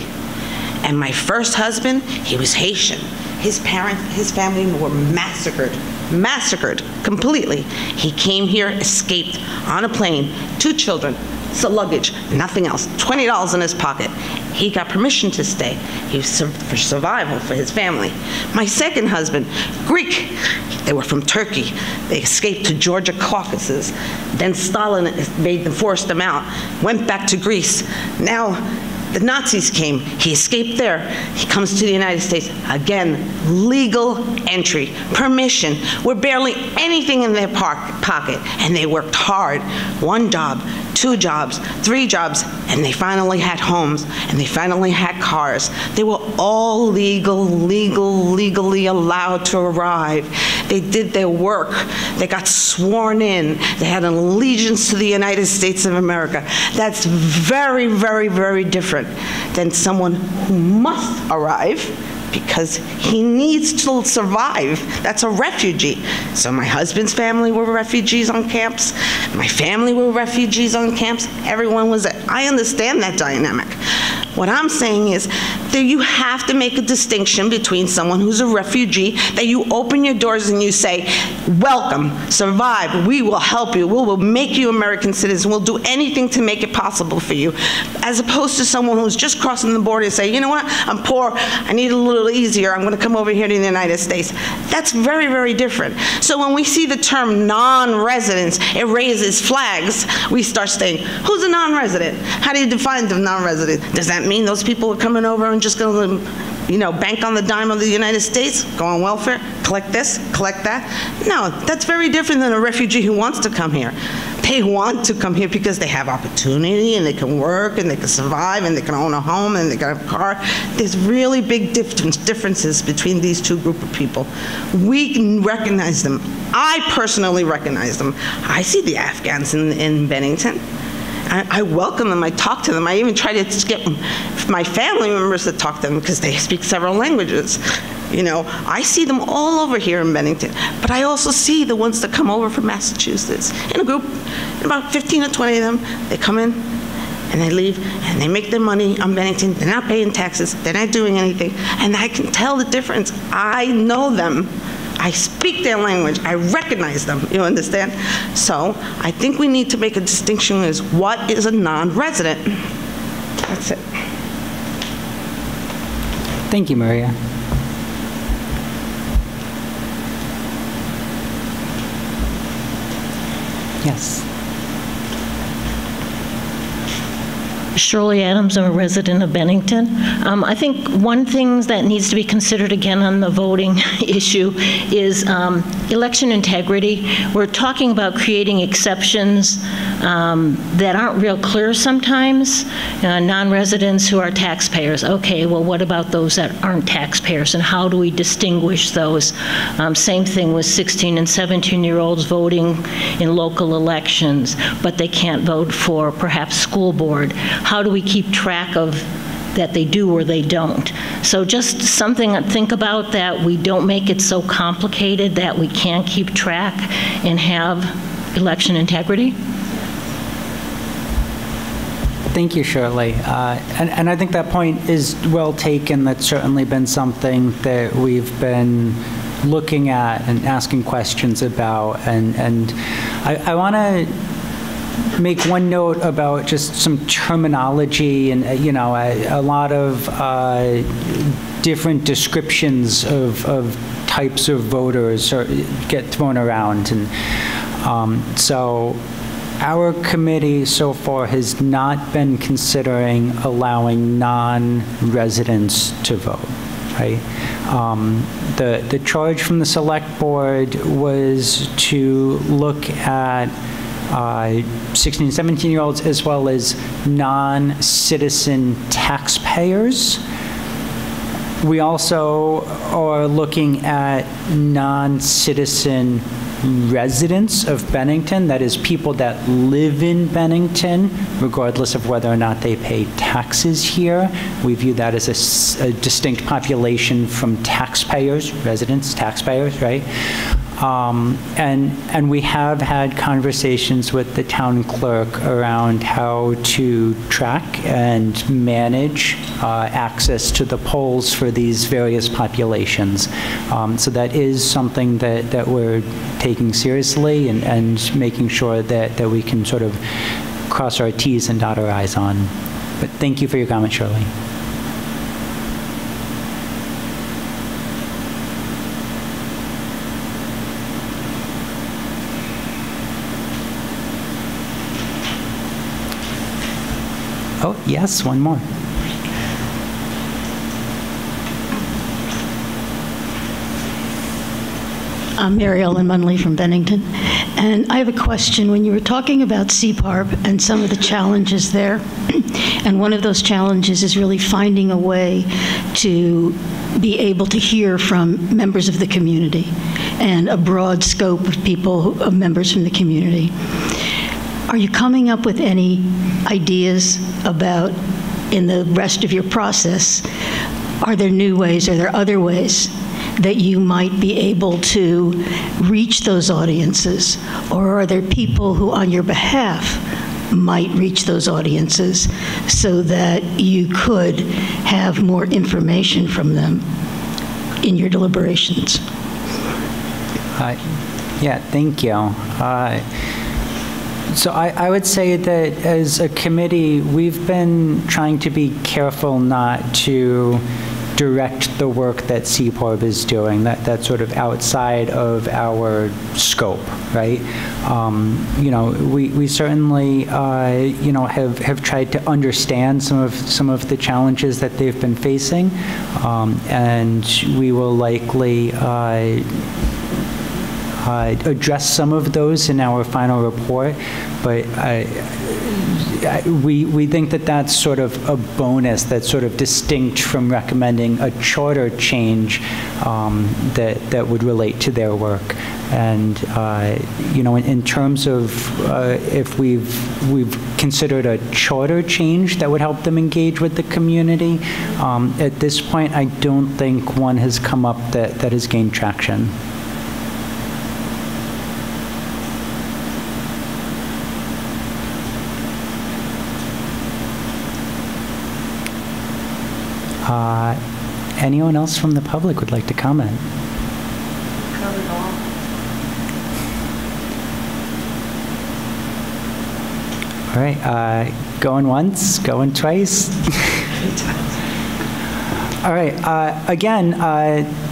And my first husband, he was Haitian. His parents, his family were massacred completely. He came here, escaped on a plane, 2 children, so luggage, nothing else, $20 in his pocket. He got permission to stay. He was for survival for his family. My second husband, Greek, they were from Turkey. They escaped to Georgia Caucasus. Then Stalin made them, forced them out, went back to Greece. Now, the Nazis came, he escaped there. He comes to the United States. Again, legal entry, permission, with barely anything in their pocket. And they worked hard. 1 job, 2 jobs, 3 jobs, and they finally had homes, and they finally had cars. They were all legally allowed to arrive. They did their work. They got sworn in. They had an allegiance to the United States of America. That's very, very, very different than someone who must arrive because he needs to survive. That's a refugee. So my husband's family were refugees on camps. My family were refugees on camps. Everyone was. I understand that dynamic. What I'm saying is that you have to make a distinction between someone who's a refugee, that you open your doors and you say, welcome, survive, we will help you, we will make you American citizens, we'll do anything to make it possible for you, as opposed to someone who's just crossing the border and say, you know what, I'm poor, I need a little easier, I'm going to come over here to the United States. That's very, very different. So when we see the term non-residents, it raises flags. We start saying, who's a non-resident? How do you define the non-resident? Does that mean those people are coming over and just going to, you know, bank on the dime of the United States, go on welfare, collect this, collect that? No, that's very different than a refugee who wants to come here. They want to come here because they have opportunity and they can work and they can survive and they can own a home and they can have a car. There's really big differences between these 2 groups of people. We can recognize them. I personally recognize them. I see the Afghans in Bennington. I welcome them, I talk to them. I even try to get my family members to talk to them because they speak several languages. You know, I see them all over here in Bennington, but I also see the ones that come over from Massachusetts. In a group, about 15 or 20 of them, they come in and they leave and they make their money on Bennington. They're not paying taxes, they're not doing anything, and I can tell the difference. I know them. I speak their language. I recognize them. You understand? So I think we need to make a distinction as what is a non-resident. That's it. Thank you, Maria. Yes. Shirley Adams, I'm a resident of Bennington. I think one thing that needs to be considered again on the voting issue is election integrity. We're talking about creating exceptions that aren't real clear sometimes. Non-residents who are taxpayers. Okay, well, what about those that aren't taxpayers, and how do we distinguish those? Same thing with 16 and 17-year-olds voting in local elections, but they can't vote for perhaps school board. How do we keep track of that they do or they don't? So just something to think about, that we don't make it so complicated that we can't keep track and have election integrity. Thank you, Shirley. And I think that point is well taken. That's certainly been something that we've been looking at and asking questions about. And I want to make one note about just some terminology and, you know, a lot of different descriptions of types of voters get thrown around. And so our committee so far has not been considering allowing non-residents to vote, right? The charge from the select board was to look at 16 and 17-year-olds as well as non-citizen taxpayers. We also are looking at non-citizen residents of Bennington, that is people that live in Bennington, regardless of whether or not they pay taxes here. We view that as a distinct population from taxpayers, residents, taxpayers, right? And we have had conversations with the town clerk around how to track and manage access to the polls for these various populations. So that is something that we're taking seriously and making sure that we can sort of cross our T's and dot our I's on. But thank you for your comment, Shirley. Oh, yes, one more. I'm Mary Ellen Munley from Bennington, and I have a question. When you were talking about CPARB and some of the challenges there, and one of those challenges is really finding a way to be able to hear from members of the community and a broad scope of people, of members from the community. Are you coming up with any ideas about, in the rest of your process, are there new ways, are there other ways that you might be able to reach those audiences? Or are there people who, on your behalf, might reach those audiences so that you could have more information from them in your deliberations? Yeah, thank you. So I would say that as a committee, we've been trying to be careful not to direct the work that CPARB is doing. That's sort of outside of our scope, right? You know, we certainly you know, have tried to understand some of the challenges that they've been facing, and we will likely address some of those in our final report, but we think that that's sort of a bonus that's sort of distinct from recommending a charter change that would relate to their work. And you know, in terms of if we've considered a charter change that would help them engage with the community, at this point, I don't think one has come up that has gained traction. Anyone else from the public would like to comment? All right, going once, going twice. All right, again,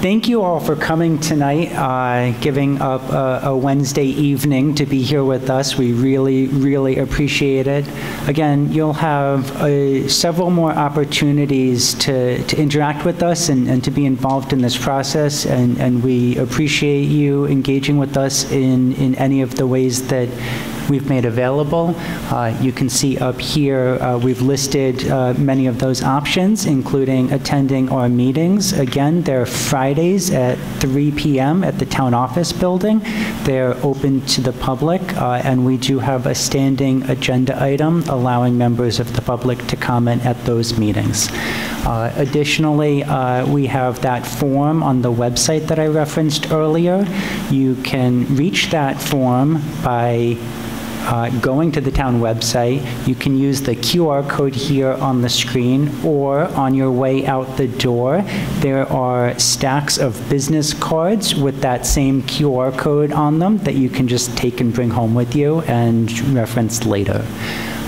thank you all for coming tonight, giving up a Wednesday evening to be here with us. We really, really appreciate it. Again, you'll have several more opportunities to interact with us and to be involved in this process, and we appreciate you engaging with us in any of the ways that we've made available. You can see up here, we've listed many of those options, including attending our meetings. Again, they're Fridays at 3 p.m. at the town office building. They're open to the public, and we do have a standing agenda item allowing members of the public to comment at those meetings. Additionally, we have that form on the website that I referenced earlier. You can reach that form by going to the town website. You can use the QR code here on the screen, or on your way out the door, there are stacks of business cards with that same QR code on them that you can just take and bring home with you and reference later.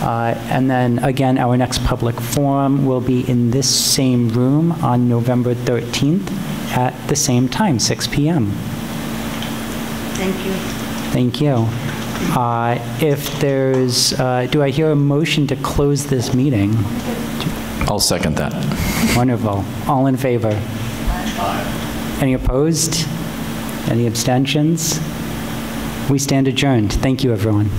And then again, our next public forum will be in this same room on November 13th at the same time, 6 p.m. Thank you. Thank you. If there's, do I hear a motion to close this meeting? I'll second that. Wonderful. All in favor? Aye. Any opposed? Any abstentions? We stand adjourned. Thank you, everyone.